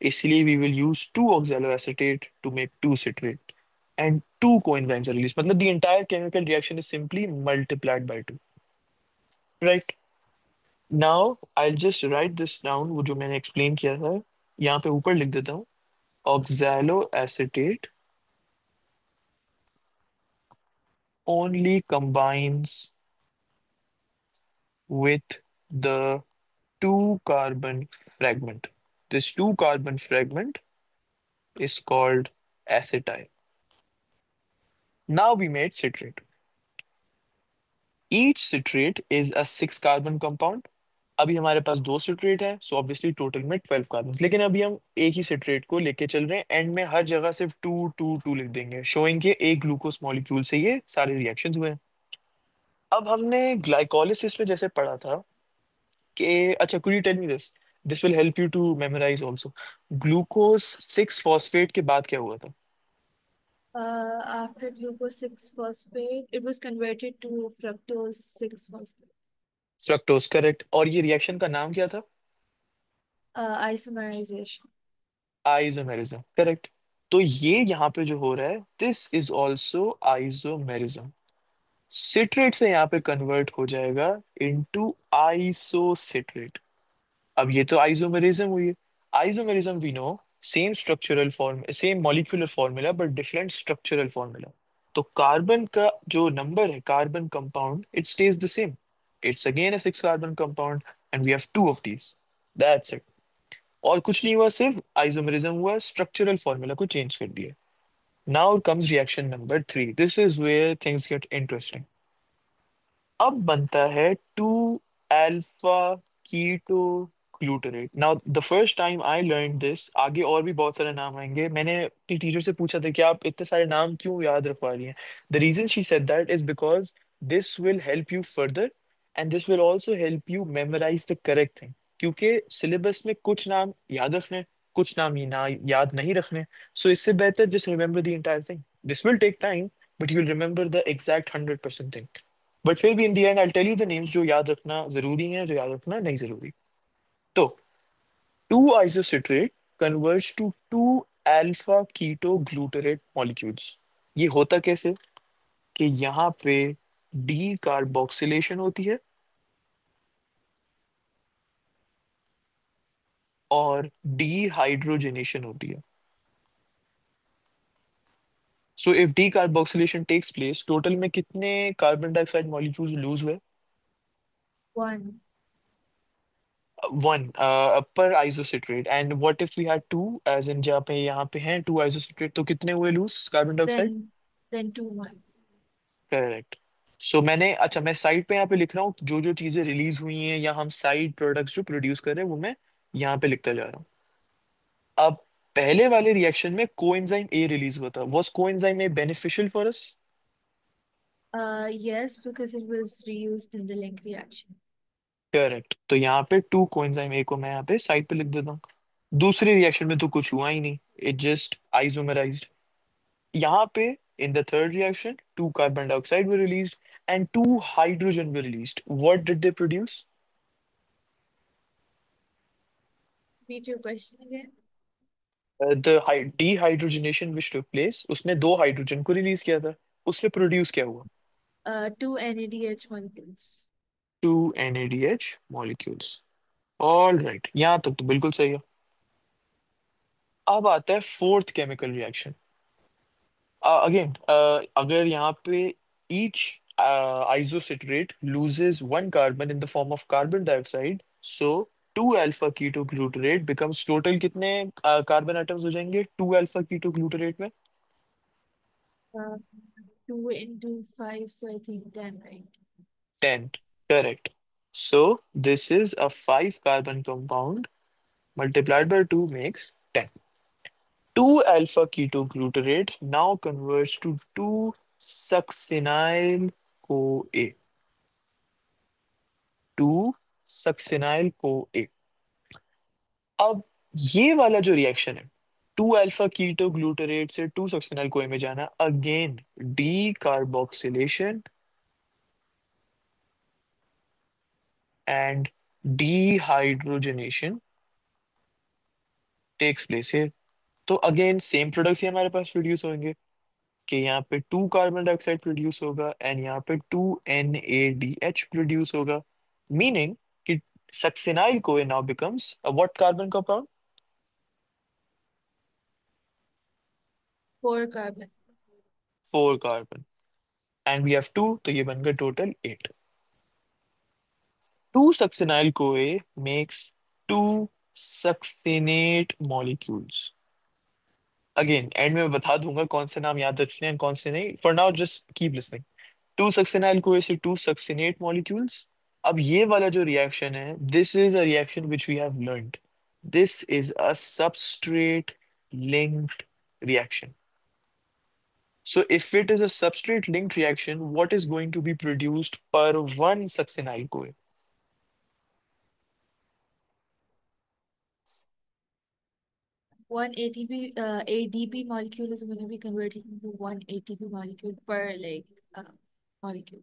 इसलिए we will use two oxaloacetate to make two citrate and two coenzymes are release, मतलब the entire chemical reaction is simply multiplied by two, right? Now I just write this down, वो जो मैंने explain किया था यहाँ पे ऊपर लिख देता हूँ। oxaloacetate only combines with the two carbon fragment. This two carbon fragment is called acetyl. Now we made citrate. Each citrate is a six carbon compound. अभी हमारे पास दो सिट्रेट है, सो ऑब्वियसली टोटल में 12 कार्बन, लेकिन अभी हम एक ही citrate को लेके चल रहे हैं, एंड में हर जगह सिर्फ टू टू टू लिख देंगे, शोइंग के एक ग्लूकोज मॉलिक्यूल से ये सारे रिएक्शंस हुए हैं। अब हमने ग्लाइकोलिसिस में जैसे पढ़ा था कि अच्छा, could you tell me this, this will help you to memorize also. Glucose 6 phosphate के बाद क्या हुआ था? After glucose 6 phosphate, it was converted to fructose 6 phosphate. Fructose, correct. और ये रिएक्शन का नाम क्या था? Isomerization. Isomerism, correct. तो ये यहाँ पे जो हो रहा है, this is also isomerism. Citrate से यहाँ पे कन्वर्ट हो जाएगा इनटू आइसोसिट्रेट। अब ये तो आइसोमेरिज्म हुई है। Isomerism we know, same structural form, same molecular formula but different structural formula. तो कार्बन का जो नंबर है, carbon compound, it stays the same. It's again a six carbon compound and we have two of these. That's it. और कुछ नहीं हुआ, सिर्फ isomerism हुआ, स्ट्रक्चरल फॉर्मूला को चेंज कर दिया। Now comes reaction number 3, this is where things get interesting. अब बनता है two alpha keto glutarate. Now the first time I learn this, आगे और भी बहुत सारे नाम आएंगे, मैंने अपनी टीचर से पूछा था कि आप इतने सारे नाम क्यों याद रखवा रही हैं। The reason she said that is because this will help you further and this will also help you memorize the correct thing. क्योंकि सिलेबस में कुछ नाम याद रखने, कुछ नाम ये ना याद नहीं रखने, सो इससे बेहतर just remember the entire thing. This will take time but you will remember the exact 100% thing. But फिर भी in the end I tell you the names जो याद रखना जरूरी है, जो याद रखना नहीं जरूरी। तो two isocitrate converts to two alpha keto glutarate molecules. ये होता कैसे कि यहाँ पे डी कार्बोक्सिलेशन होती है और डी हाइड्रोजनेशन होती है। So if decarboxylation takes place, total में कितने कार्बन डाइऑक्साइड मॉलिक्यूल्स लूज हुए? 1. वन पर isocitrate. And what if we had two, as in जहाँ पे यहाँ पे हैं टू आइसोसिट्रेट, तो कितने हुए lose carbon dioxide? Then 2 1. Correct. So मैंने, अच्छा मैं साइड पे यहाँ पे लिख रहा हूँ जो जो चीजें रिलीज हुई हैं या हम साइड प्रोडक्ट्स जो प्रोड्यूस कर रहे हैं वो मैं यहाँ पे लिखता जा रहा हूँ। अब पहले वाले रिएक्शन में कोएंजाइम ए रिलीज हुआ था, was coenzyme A beneficial for us? Yes, because it was reused in the link reaction. Correct. तो यहाँ पे टू कोएंजाइम ए को मैं यहाँ पे साइड पे लिख देता हूँ। दूसरे रिएक्शन में तो कुछ हुआ ही नहीं, इट जस्ट आइसोमराइज्ड। यहाँ पे in the third reaction two carbon dioxide were released and two hydrogen were released. What did they produce? Repeat your question again. The dehydrogenation which took place, उसने दो hydrogen को release किया था, उससे produce क्या हुआ? 2 NADH molecules. Two NADH molecules. All right, यहाँ तक तो बिल्कुल सही है। अब आता है फोर्थ केमिकल रिएक्शन। अगेन, अगर यहाँ पे each isocitrate loses one carbon in the form of carbon dioxide, so 2 alpha ketoglutarate becomes total कितने कार्बन एटम्स हो जाएंगे 2 alpha ketoglutarate में? Uh, 2 into 5, so I think 10, right? 10, correct. So this is a 5 carbon compound multiplied by 2 makes 10. 2 alpha ketoglutarate now converts to 2 succinyl CoA. 2 succinyl CoA. अब ये वाला जो reaction है, two alpha keto glutarate से two succinyl CoA में जाना, again decarboxylation and dehydrogenation takes place है। तो अगेन सेम प्रोडक्ट्स ही हमारे पास प्रोड्यूस होंगे कि यहाँ पे टू कार्बन डाइऑक्साइड प्रोड्यूस होगा एंड यहाँ पे टू NADH प्रोड्यूस होगा, मीनिंग कि succinyl CoA now becomes what carbon compound? 4 carbon. 4 carbon, and we have 2, तो ये बन गया total 8. Two succinyl CoA makes two succinate molecules. Again, end में मैं बता दूंगा कौन से नाम याद रखने हैं कौन से नहीं. For now just keep listening. Two succinyl CoA से टू सक्सिनेट मॉलिक्यूल्स. अब ये वाला जो रिएक्शन है, this is a reaction which we have learned. This is a substrate linked reaction. So if it is a substrate linked reaction, what is going to be produced per one succinyl CoA? 1 ATP, ADP molecule is going to be converted into 1 ATP molecule per like molecule.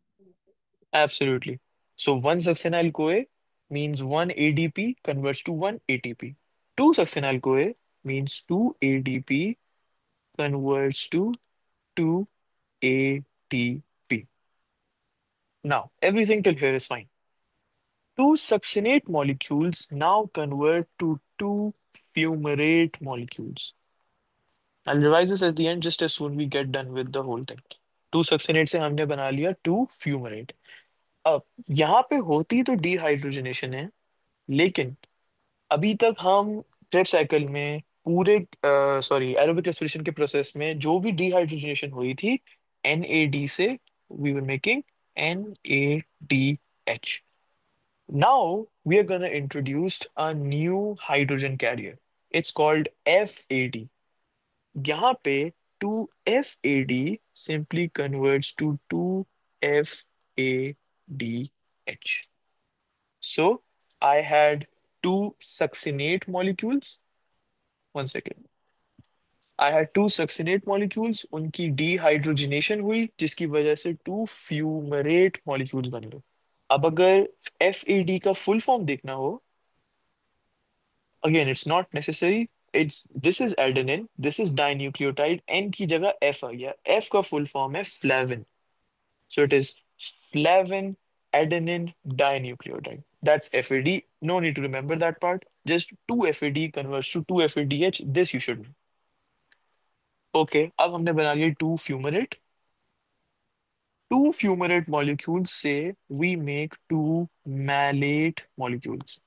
Absolutely. So one succinyl CoA means one ADP converts to one ATP. Two succinyl CoA means two ADP converts to two ATP. Now, everything till here is fine. Two succinate molecules now convert to two fumarate molecules. I'll revise this at the end just as soon we get done with the whole thing. Two succinate से हमने बना लिया two fumarate. अब यहाँ पे होती तो dehydrogenation है, लेकिन अभी तक हम क्रेब साइकिल में पूरे एरोबिक रेस्पिरेशन के प्रोसेस में जो भी डिहाइड्रोजनेशन हुई थी NAD से, we were making NADH. Now we are gonna introduce a new hydrogen carrier. It's called FAD. यहाँ पे 2FAD simply converts to 2FADH. So I had two succinate molecules. One second. I had two succinate molecules. उनकी dehydrogenation हुई जिसकी वजह से two fumarate molecules बन गए. अब अगर FAD का full form देखना हो, again it's not necessary. It's this is adenine, this is dinucleotide. N की जगह F आ गया. F का full form है flavin. So it is flavin adenine dinucleotide. That's FAD. No need to remember that part. Just 2FAD converts to 2FADH. This you should know. Okay, अब हमने बना लिया 2 fumarate. 2 fumarate molecules से we make 2 malate molecules.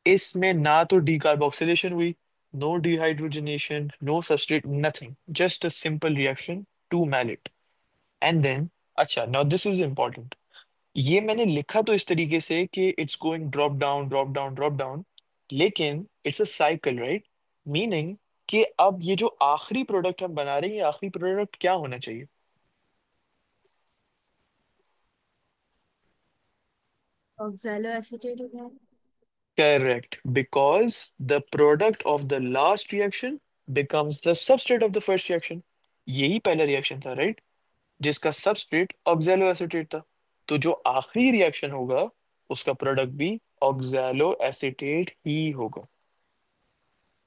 इसमें ना तो decarboxylation हुई, no dehydrogenation, no substrate, nothing. Just a simple reaction, 2 malate. And then, अच्छा, now this is important. ये मैंने लिखा तो इस तरीके से कि it's going drop down drop down drop down, लेकिन it's a cycle, right? Meaning कि अब ये जो आखिरी प्रोडक्ट हम बना रहे हैं, ये आखिरी प्रोडक्ट क्या होना चाहिए? Oxaloacetate again. Correct, because the product of the last reaction becomes the substrate of the first reaction. यही पहला रिएक्शन था, राइट? जिसका सबस्ट्रेट ऑक्सैलो एसीटेट था. तो जो आखिरी रिएक्शन होगा उसका प्रोडक्ट भी ऑक्सैलो एसीटेट ही होगा.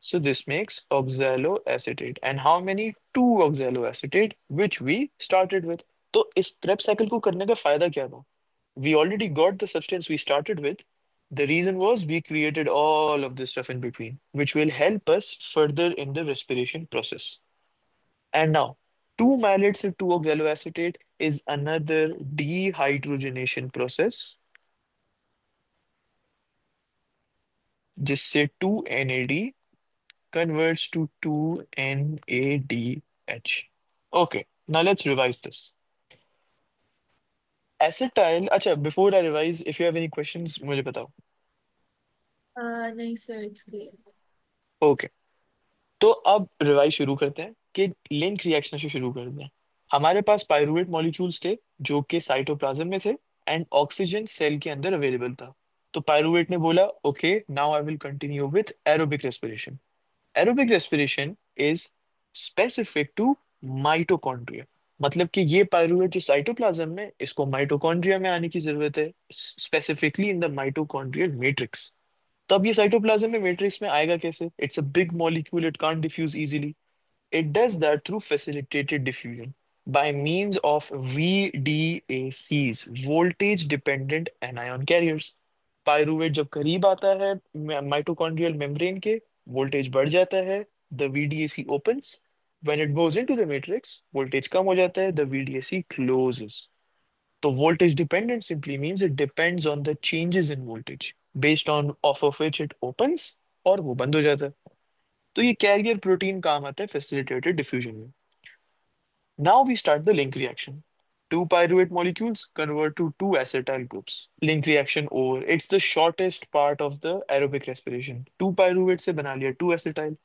So this makes oxaloacetate. And how many? Two oxaloacetate, which we started with. तो इस Krebs cycle को करने का फायदा क्या था? We already got the substance we started with. The reason was we created all of this stuff in between, which will help us further in the respiration process. And now, two malates and two oxaloacetate is another dehydrogenation process, जिससे 2 NAD converts to 2 NADH. Okay, now let's revise this. Acetyl, अच्छा, before I revise, if you have any questions, मुझे बताओ. No, sir, it's clear. Okay, तो अब revise शुरू करते हैं कि लिंक रिएक्शन से शुरू करते हैं. हमारे पास पायरुवेट मॉलिक्यूल्स थे जो कि साइटोप्लाज्म में थे एंड ऑक्सीजन सेल के अंदर अवेलेबल था. तो पायरुवेट ने बोला, okay, now I will continue with aerobic respiration. Aerobic respiration is specific to mitochondria. मतलब कि ये पायरुवेट जो साइटोप्लाज्म में, इसको माइटोकॉन्ड्रिया में आने की जरूरत है, specifically in the mitochondrial matrix. तब ये साइटोप्लाज्म में मैट्रिक्स में आएगा कैसे? It's a big molecule, it can't diffuse easily. It does that through facilitated diffusion by means of VDACs, voltage dependent anion carriers. Pyruvate जब करीब आता है माइटोकॉन्ड्रियल मेम्ब्रेन के, वोल्टेज बढ़ जाता है, the VDAC opens, When it goes into the matrix, voltage कम हो जाता है, the VDAC closes. तो voltage dependent simply means it depends on the changes in voltage based on off of which it opens और वो बंद हो जाता है. तो ये कैरियर प्रोटीन काम आता है फैसिलिटेटेड डिफ्यूजन में. Now we start the link reaction. Two pyruvate molecules convert to two acetyl groups. Link reaction over. It's the shortest part of the aerobic respiration. Two pyruvate से बना लिया two acetyl.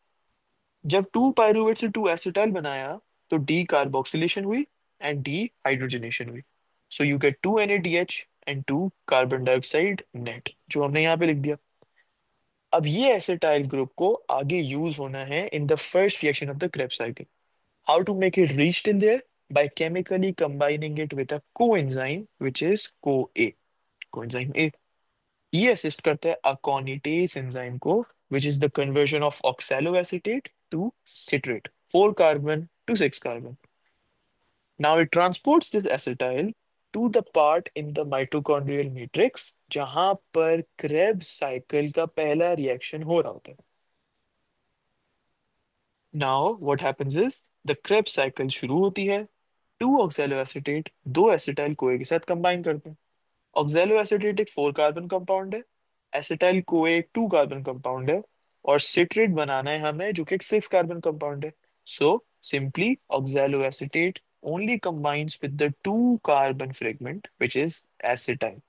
जब two pyruvate से two acetyl बनाया तो decarboxylation हुई and dehydrogenation हुई. So you get two NaDH and two carbon dioxide net जो हमने यहाँ पे लिख दिया. अब ये एसिटाइल ग्रुप को आगे यूज होना है in the first reaction of the Krebs cycle. How to make it reach till there? by chemically combining it with a coenzyme which is CoA. Coenzyme A. ये असिस्ट करता है अकोनिटेस enzyme को which is the conversion of oxaloacetate to citrate. 4 carbon to 6 carbon. Now it transports this acetyl to the part in the mitochondrial matrix जहां पर Krebs cycle का पहला reaction हो रहा होता है. Now what happens is the Krebs cycle शुरू होती है. 2 oxaloacetate 2 acetyl CoA के साथ कंबाइन करते हैं. ऑक्सैलोएसिटेट एक 4 कार्बन कंपाउंड है. एसिटाइल कोए एक 2 कार्बन कंपाउंड है. और सिट्रेट बनाना है हमें जो कि एक 6 कार्बन कंपाउंड है. So simply oxaloacetate only combines with the 2 carbon fragment which is acetyl.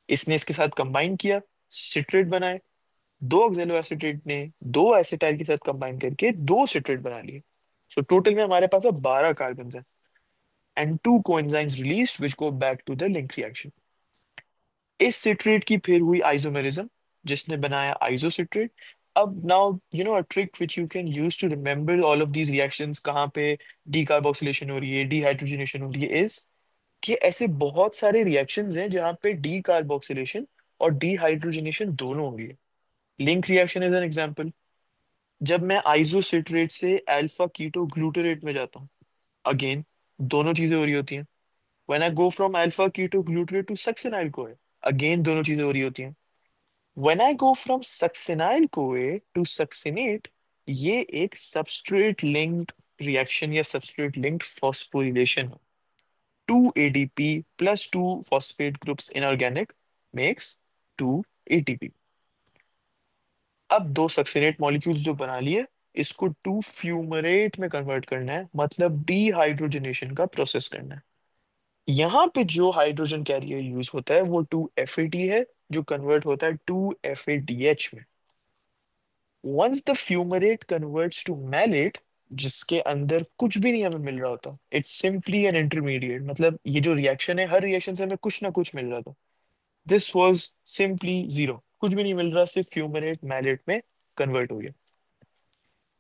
इसने इसके साथ कंबाइन किया, सिट्रेट बनाए. दो ऑक्सैलोएसिटेट ने दो एसिटाइल के साथ कंबाइन करके दो सिट्रेट बना लिए. सो टोटल में हमारे पास अब 12 कार्बन हैं and two coenzymes released which go back to the link reaction. इस सिट्रेट की फिर हुई आइसोमेरिज्म जिसने बनाया आइसोसिट्रेट. अब now you know a trick which you can use to remember all of these reactions कहाँ पे डीकार्बोक्सिलेशन हो रही है, डिहाइड्रोजनेशन हो रही है, इज कि ऐसे बहुत सारे रिएक्शंस हैं जहाँ पे डीकार्बोक्सिलेशन और डिहाइड्रोजनेशन दोनों हो रही है. Link reaction is an example. जब मैं आइसोसिट्रेट से अल्फा कीटो ग्लूटरेट में जाता हूँ, अगेन दोनों चीजें हो रही होती हैं. When I go from alpha keto glutarate to succinyl CoA, again दोनों चीजें हो रही होती हैं. When I go from succinyl CoA to succinate, ये एक substrate linked reaction या substrate linked phosphorylation है. 2 ADP plus 2 phosphate groups inorganic makes 2 ATP. अब दो सक्सिनेट मॉलिक्यूल्स जो बना लिए इसको 2 फ्यूमरेट में कन्वर्ट करना है, मतलब डिहाइड्रोजनेशन का प्रोसेस करना है. यहाँ पे जो हाइड्रोजन कैरियर यूज होता है वो 2 FAD है जो कन्वर्ट होता है 2 FADH में. Once the fumarate converts to malate जिसके अंदर कुछ भी नहीं हमें मिल रहा होता, इट्स सिंपली एन इंटरमीडिएट, मतलब ये जो रिएक्शन है हर रिएक्शन से हमें कुछ ना कुछ मिल रहा था. दिस वाज सिंपली जीरो, कुछ भी नहीं मिल रहा, सिर्फ फ्यूमरेट मैलेट में कन्वर्ट हो गया.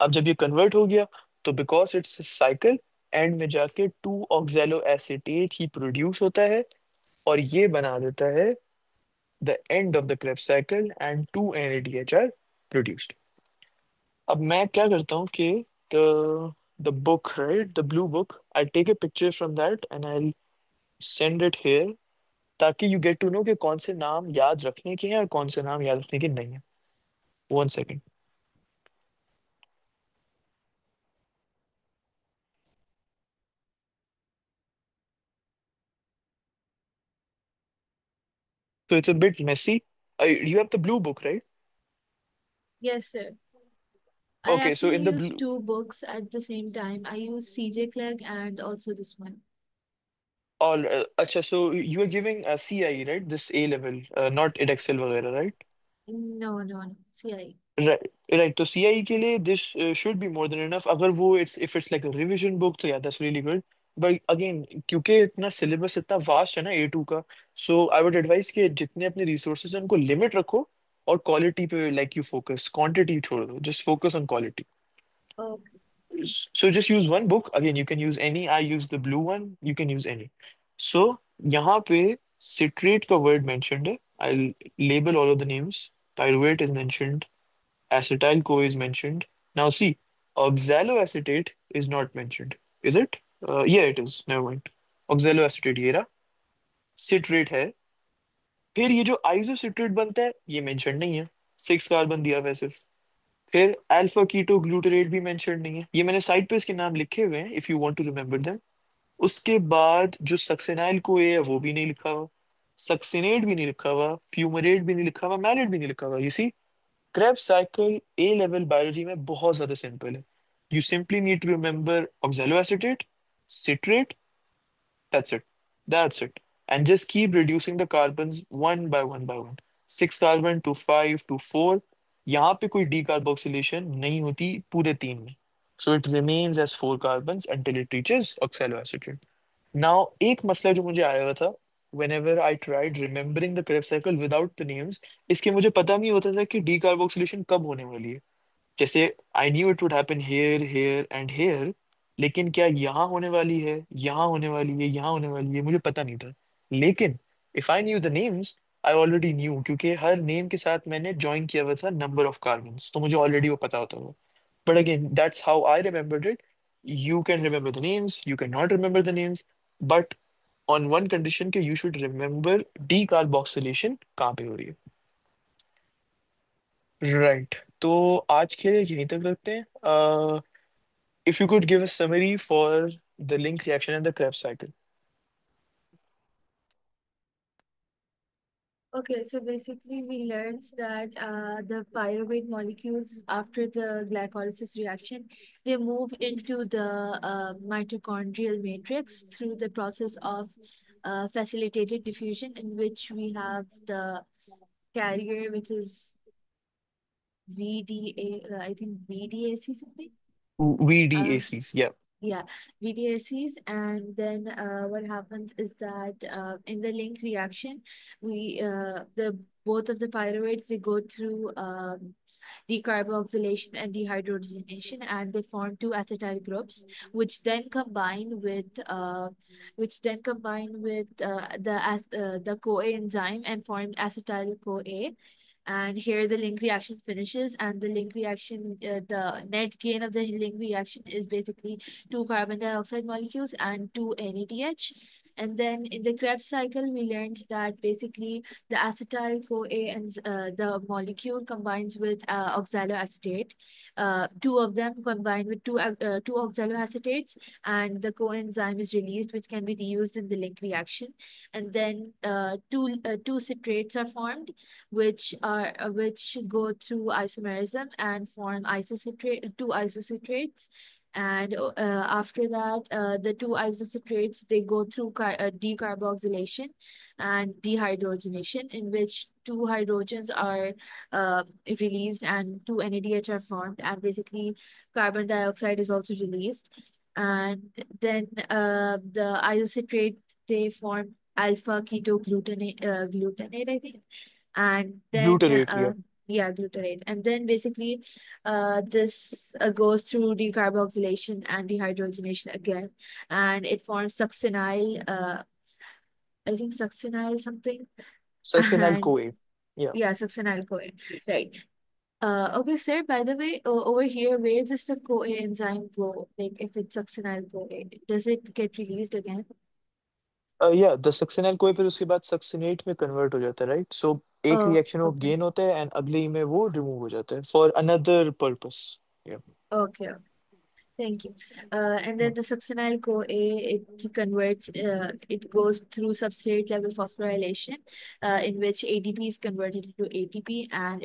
अब जब ये कन्वर्ट हो गया तो बिकॉज इट्स साइकिल एंड में जाके 2 ऑक्सैलो ही प्रोड्यूस होता है और ये बना देता है the end of the Krebs cycle and 2 NADH are produced. अब मैं क्या करता हूँ कि the book right, the blue book, I take a picture from that and I send it here ताकि यू गेट टू नो कि कौन से नाम याद रखने के हैं और कौन से नाम याद रखने के नहीं है. 1 second. So it's a bit messy. You have the blue book, right? Yes, sir. I Okay, so actually in the use blue, two books at the same time. I use CJ Clegg and also this one. all अच्छा, so you are giving a CIE, right? This A level, not Edexcel वगैरह, right? No, no, no. CI. Right, right. तो CIE के लिए this should be more than enough. अगर वो if it's like a revision book तो yeah, that's really good. But again, क्योंकि इतना syllabus इतना vast है ना A2 का, so I would advise कि जितने अपने resources हैं उनको limit रखो और quality पे like you focus, quantity छोड़ दो, just focus on quality. Okay. So just use one book. Again, you can use any. I use the blue one. You can use any. So यहाँ पे citrate का word mentioned है. I'll label all of the names. Pyruvate is mentioned. Acetyl CoA is mentioned. Now see, oxaloacetate is not mentioned. Is it? Yeah, it is. Never mind. Oxaloacetate ये रहा. Citrate है. फिर ये जो isocitrate बनता है ये mentioned नहीं है. 6 कार्बन दिया हुआ है सिर्फ. फिर अल्फा कीटो ग्लूटारेट भी मेंशन नहीं है, ये मैंने साइड पे इसके नाम लिखे हुए हैं if you want to remember them. उसके बाद जो सक्सेनाइल को ए है वो भी नहीं लिखा हुआ, सक्सिनेट भी नहीं लिखा हुआ, फ्यूमरेट भी नहीं लिखा हुआ, मैलेट भी नहीं लिखा हुआ। You see, Krebs cycle A level biology में बहुत ज्यादा सिंपल है। You simply need to remember oxaloacetate, citrate, that's it. That's it. And just keep reducing the carbons one by one by one. 6 carbon to 5 to 4. यहाँ पे कोई decarboxylation नहीं होती पूरे तीन में. So it remains as 4 carbons until it reaches oxaloacetate. Now एक मसला जो मुझे आया हुआ था, whenever I tried remembering the Krebs cycle without the names, इसके मुझे पता नहीं होता था कि decarboxylation कब होने वाली है। जैसे I knew it would happen here here and here, लेकिन क्या यहाँ होने वाली है, यहाँ होने वाली है, यहाँ होने वाली है, मुझे पता नहीं था। लेकिन if I knew the names, I already knew, क्योंकि हर नेम के साथ मैंने ज्वाइन किया हुआ था नंबर ऑफ कार्बन्स, तो मुझे ऑलरेडी वो पता होता था। But again that's how I remembered it. You can remember the names, you can not remember the names, but on one condition के you should remember decarboxylation कहाँ पे हो रही है। राइट, तो आज के लिए यहीं तक रखते हैं। If you could give a summary for the link reaction and the Krebs cycle. Okay, so basically we learned that the pyruvate molecules after the glycolysis reaction, they move into the mitochondrial matrix through the process of facilitated diffusion, in which we have the carrier, which is VDA, I think VDAC something. Uh, VDACs, yeah. Yeah, VDSCs, and then what happens is that in the link reaction, the both of the pyruvates, they go through decarboxylation and dehydrogenation, and they form two acetyl groups, which then combine with the CoA enzyme and form acetyl CoA. And here the link reaction finishes, and the link reaction, the net gain of the link reaction is basically two carbon dioxide molecules and two NADH. And then in the Krebs cycle, we learned that basically the acetyl CoA and the molecule combines with oxaloacetate. Two of them combine with two oxaloacetates, and the coenzyme is released, which can be reused in the link reaction. And then two citrates are formed, which go through isomerism and form two isocitrates. And after that, the two isocitrates, they go through decarboxylation and dehydrogenation, in which two hydrogens are uh, released and two NADH are formed, and basically carbon dioxide is also released. And then the isocitrate, they form alpha glutamate, I think. And then Glutarate, yeah. yeah, glutarate. And then basically this goes through decarboxylation and dehydrogenation again, and it forms succinyl, I think succinyl something. Succinyl And CoA, yeah. yeah, succinyl CoA, right. Okay, sir, by the way, over here, where does the CoA enzyme go? Like, if it's succinyl CoA, does it get released again? या the सक्सेनाइल कोई फिर उसके बाद succinate में convert हो जाता है, right? सो एक Oh, रिएक्शन वो okay. गेन होता है एंड अगले ही में वो रिमूव हो जाता है फॉर अनदर पर्पस। या Okay. Thank you. And then the succinyl CoA, it goes through substrate level phosphorylation, in which ADP is converted into ATP, and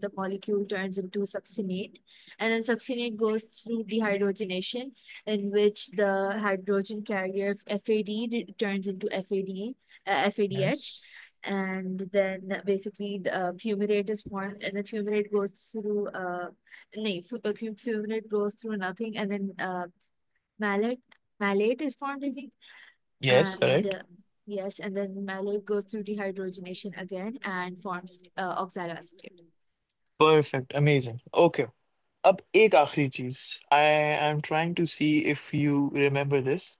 the molecule turns into succinate. And then succinate goes through dehydrogenation, in which the hydrogen carrier FAD turns into FADH. Yes, And then basically the fumarate is formed, and then fumarate goes through fumarate goes through nothing, and then malate malate is formed, I think. Yes And correct, yes, and then malate goes through dehydrogenation again and forms oxaloacetate. Perfect, amazing, okay. अब एक आखिरी चीज, I am trying to see if you remember this.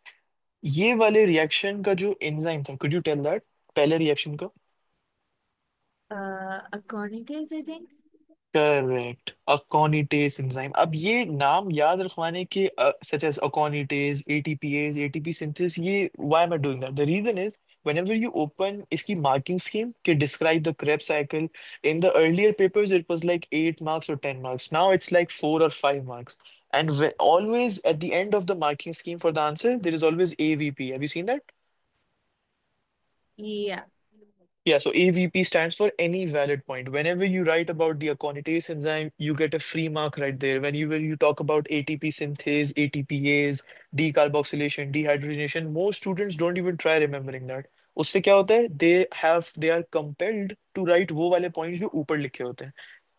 ये वाले reaction का जो enzyme था, could you tell that, पहले रिएक्शन का? Aconitase, I think. Correct, aconitase enzyme. अब ये नाम याद रखवाने के, such as aconitase, ATPase, ATP synthase, ये why am I doing that, the reason is whenever you open इसकी marking scheme कि describe the Krebs cycle, in the earlier papers it was like 8 marks or 10 marks. Now it's like 4 or 5 marks. And always at the end of the marking scheme for the answer, there is always AVP. Have you seen that? Yeah. Yeah, so AVP stands for any valid point. Whenever you write about the aconitase enzyme, you get a free mark right there. Whenever you talk about ATP synthase, ATPase, decarboxylation, dehydrogenation, most students don't even try remembering that. उससे क्या होता है? They are compelled to write वो वाले points जो ऊपर लिखे होते हैं.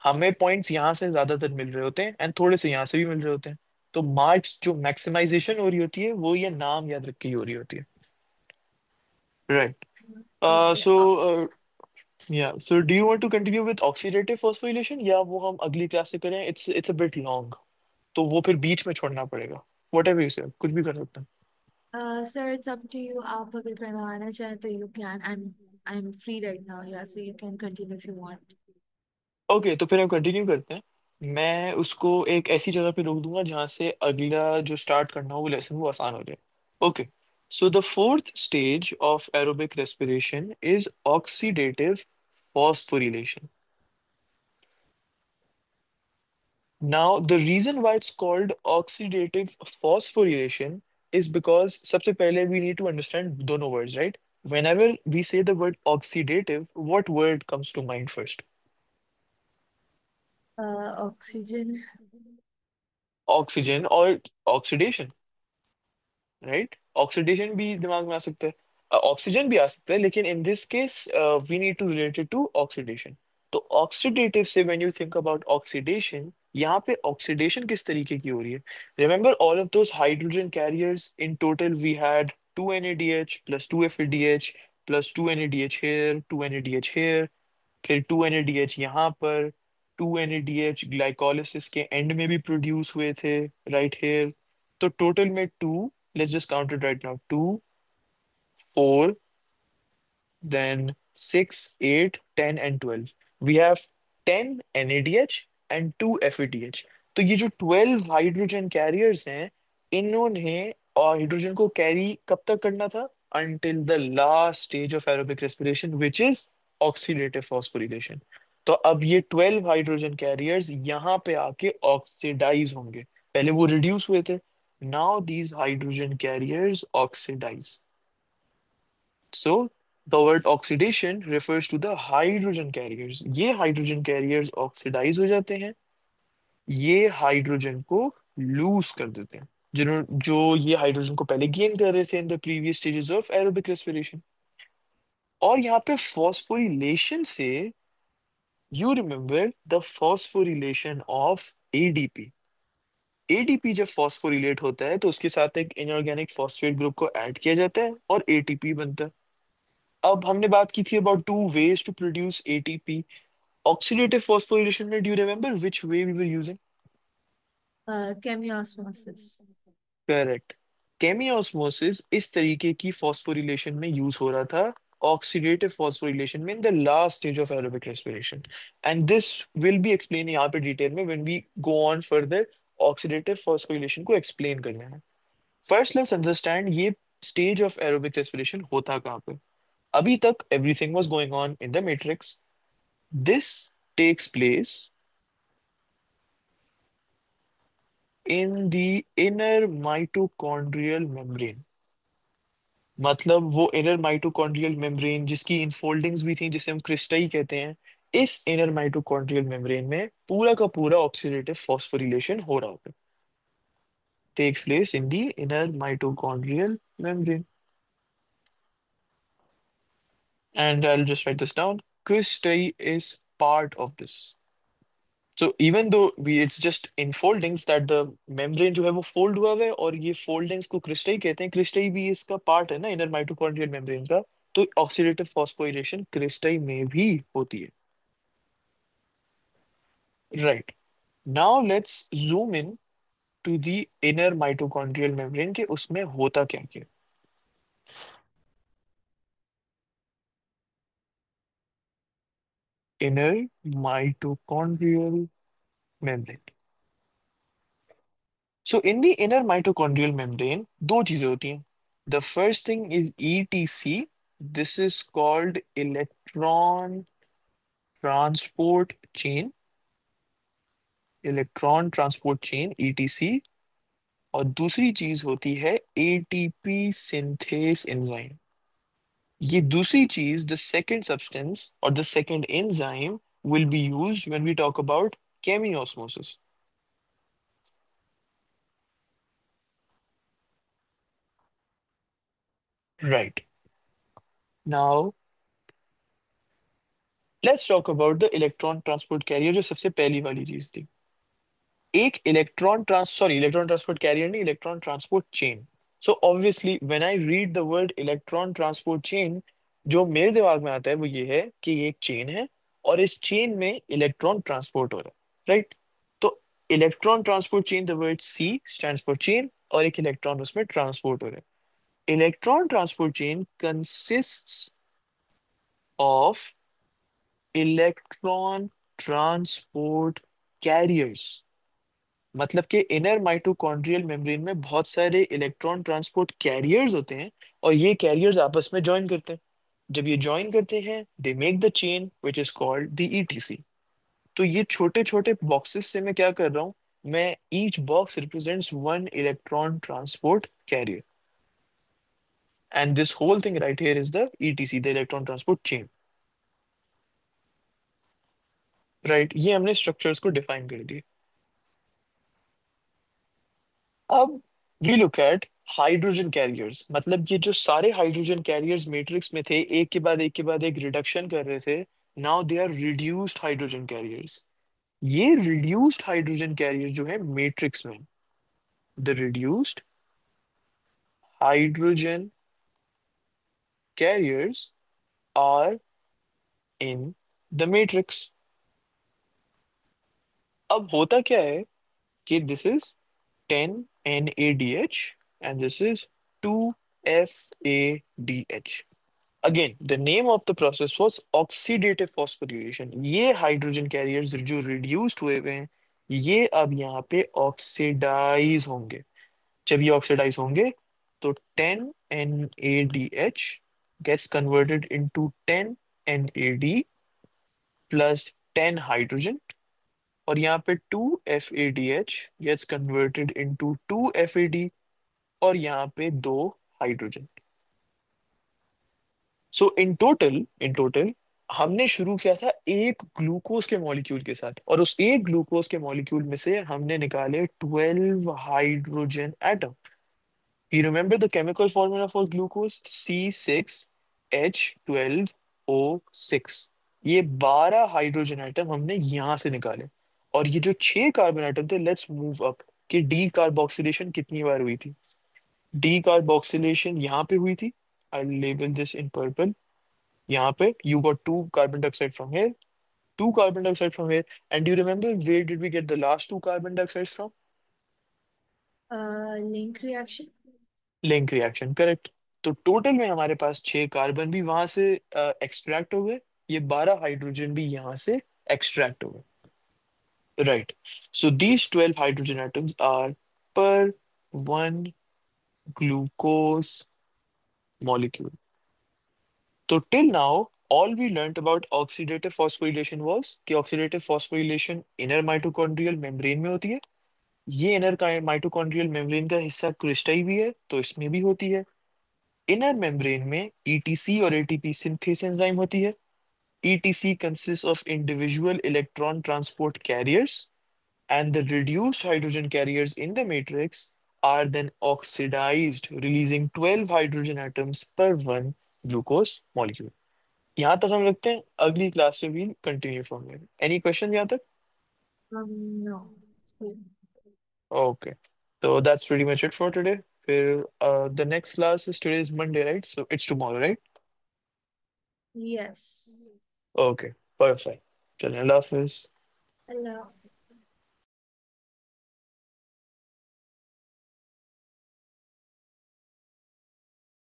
हमें points यहाँ से ज्यादातर मिल रहे होते हैं and थोड़े से यहाँ से भी मिल रहे होते हैं. तो marks जो maximization हो रही होती है वो ये नाम याद रख के ही हो रही होती है. Right. Uh, Okay. so uh, Yeah. So do you want to continue with oxidative phosphorylation या वो हम अगली क्लास से करें? It's a bit long. तो वो फिर बीच में छोड़ना पड़ेगा. Whatever you say, कुछ भी कर सकते हैं. Sir, it's up to you. आप अगर करवाना चाहें तो you can. I'm free right now. Yeah, so you can continue if you want. Okay, तो फिर हम कंटिन्यू करते हैं. मैं उसको एक ऐसी जगह पे रोक दूंगा जहां से अगला जो स्टार्ट करना हो वो लेसन वो आसान हो जाए. Okay. So the fourth stage of aerobic respiration is oxidative phosphorylation. Now, the reason why it's called oxidative phosphorylation is because सबसे पहले we need to understand दोनों words, right? Whenever we say the word oxidative, what word comes to mind first? Oxygen. Oxygen or oxidation. Right. Oxidation भी दिमाग में आ सकता है, oxygen भी आ सकता है, लेकिन in this case we need to related to oxidation. तो ऑक्सीडेटिव से when you think about oxidation, यहाँ पे ऑक्सीडेशन किस तरीके की हो रही है? Remember all of those hydrogen carriers, in total we had 2 NADH plus 2 FADH plus 2 NADH here, 2 NADH here, फिर 2 NADH यहाँ पर, 2 NADH ग्लाइकोलिसिस के एंड में भी प्रोड्यूस हुए थे राइट हेयर. तो टोटल में to, let's just count it right now. 2, 4, then 6, 8, 10, and 12. We have 10 NADH and 2 FADH. तो ये जो 12 हाइड्रोजन कैरियर्स हैं, इन्होंने हाइड्रोजन को कैरी कब तक करना था? Until the last stage of aerobic respiration, which is oxidative phosphorylation. तो अब ये 12 हाइड्रोजन कैरियर्स यहाँ पे आके ऑक्सीडाइज होंगे. पहले वो रिड्यूस हुए थे. Now these hydrogen carriers oxidize. So the word oxidation refers to the hydrogen carriers. ये hydrogen carriers oxidize हो जाते हैं, ये हाइड्रोजन को लूज कर देते हैं, जो ये हाइड्रोजन को पहले गेन कर रहे थे in the previous stages of aerobic respiration. और यहाँ पे फॉस्फोरिलेशन से you remember the phosphorylation of ADP. ADP जब फॉस्फोरिलेट होता है तो उसके साथ एक इनऑर्गेनिक फॉस्फेट ग्रुप को ऐड किया जाता है और एटीपी बनता है. अब हमने बात की थी about two ways to produce ATP. Oxidative phosphorylation में do you remember which way we were using? Chemiosmosis. Correct. Chemiosmosis इस तरीके की फॉस्फोरिलेशन में यूज हो रहा था, ऑक्सीडेटिव फॉस्फोरिलेशन में in the last stage of aerobic respiration. And this will be explain यहाँ पे डिटेल में when we go on further oxidative phosphorylation को एक्सप्लेन करने में. फर्स्ट लेट्स अंडरस्टैंड ये स्टेज ऑफ एरोबिक रेस्पिरेशन होता कहाँ पे. अभी तक everything was going on in the matrix. This takes place in the inner mitochondrial membrane. मतलब वो इनर माइटोकॉन्ड्रियल मेम्ब्रेन जिसकी इनफोल्डिंग्स भी थी, जिसे हम क्रिस्टाई कहते हैं, इस इनर माइटोकॉन्ड्रियल मेम्ब्रेन में पूरा का पूरा ऑक्सीडेटिव फॉस्फोरिलेशन हो रहा होता है. Takes place in the inner mitochondrial membrane. And I'll just write this down. Cristae is part of this. So even though we it's just enfoldings that the membrane जो है वो fold हुआ हुआ है और ये foldings को cristae कहते हैं. Cristae भी इसका part है ना inner mitochondrial membrane का. तो oxidative phosphorylation cristae में भी होती है. Right. Now let's zoom in to the inner mitochondrial membrane के उसमें होता क्या क्या. Inner mitochondrial membrane. So in the inner mitochondrial membrane, दो चीजें होती हैं. The first thing is ETC, This is called electron transport chain, electron transport chain etc. और दूसरी चीज होती है एटीपी सिंथेस एंजाइम। ये दूसरी चीज, द सेकंड सब्सटेंस और the second enzyme will be used when we talk about chemiosmosis. Right. Now let's talk about the electron transport carrier, जो सबसे पहली वाली चीज थी। एक इलेक्ट्रॉन ट्रांसपोर्ट कैरियर नहीं, electron transport chain. So obviously when I read the word electron transport chain, जो मेरे दिमाग में आता है वो ये है कि ये एक चेन है और इस चेन में इलेक्ट्रॉन ट्रांसपोर्ट हो रहा है, राइट? तो electron transport chain, the word C stands for chain, और एक इलेक्ट्रॉन उसमें ट्रांसपोर्ट हो रहा है। Electron transport chain consists of electron transport carriers. मतलब कि इनर माइटोकॉन्ड्रियल मेम्ब्रेन में बहुत सारे इलेक्ट्रॉन ट्रांसपोर्ट कैरियर्स होते हैं, और ये कैरियर्स आपस में ज्वाइन करते हैं। जब ये ज्वाइन करते हैं, they make the chain which is called the etc. तो ये छोटे छोटे बॉक्सेस से मैं क्या कर रहा हूँ, मैं each box represents one electron transport carrier, and this whole thing right here is the ETC, the electron transport chain. Right, ये हमने स्ट्रक्चर्स को डिफाइन कर दिया। अब we look at hydrogen carriers. मतलब ये जो सारे हाइड्रोजन कैरियर्स मैट्रिक्स में थे, एक के बाद एक के बाद एक रिडक्शन कर रहे थे, now they are reduced hydrogen carriers. ये रिड्यूस्ड हाइड्रोजन कैरियर जो है मैट्रिक्स में, the reduced hydrogen carriers are in the matrix. अब होता क्या है कि this is 10 NADH and this is 2 FADH। Again the name of the process was oxidative phosphorylation. ये हाइड्रोजन कैरियर्स जो रिड्यूस्ड हुए हुए हैं, ये अब यहाँ पे ऑक्सीडाइज होंगे। जब ये ऑक्सीडाइज होंगे तो 10 NADH gets converted into 10 NAD plus 10 hydrogen, और यहाँ पे 2 FADH gets converted into 2 FAD, और यहाँ पे 2 हाइड्रोजन। सो इन टोटल हमने शुरू किया था एक ग्लूकोज के मॉलिक्यूल के साथ, और उस एक ग्लूकोज के मॉलिक्यूल में से हमने निकाले 12 hydrogen atom. You remember the chemical formula for glucose, C6H12O6। ये 12 हाइड्रोजन एटम हमने यहां से निकाले। और ये जो 6 कार्बन एटम थे, लेट्स मूव अप, कि डी कार्बोक्सिलेशन कितनी बार हुई थी। डी कार्बोक्सिलेशन यहाँ पे हुई थी, आई लेबल दिस इन पर्पल। यहाँ पे you got 2 carbon dioxide from here, 2 carbon dioxide from here, and do you remember where did we get the last 2 carbon dioxide from? Link reaction. Link reaction, correct. तो total में हमारे पास 6 carbon भी वहां से extract हो गए, ये 12 hydrogen भी यहाँ से एक्सट्रैक्ट हो गए, right? So these 12 hydrogen atoms are per one glucose molecule. तो till now all we learnt about oxidative phosphorylation was कि oxidative phosphorylation inner mitochondrial membrane में होती है। ये इनर माइटोकॉन्ड्रियल मेम्ब्रेन का हिस्सा क्रिस्टाई भी है, तो इसमें भी होती है। इनर मेम्ब्रेन में ईटीसी और एटीपी सिंथेस एंजाइम होती है। Etc consists of individual electron transport carriers, and the reduced hydrogen carriers in the matrix are then oxidized, releasing 12 hydrogen atoms per one glucose molecule। यहाँ तक हम रखते हैं, अगली क्लास में भी continue from here. Any question यहाँ तक? No. So, ओके, तो that's pretty much it for today. फिर the next class is today is Monday, right? So it's tomorrow, right? yes. Okay, perfect. चलिए, अल्लाह हाफिज। Hello.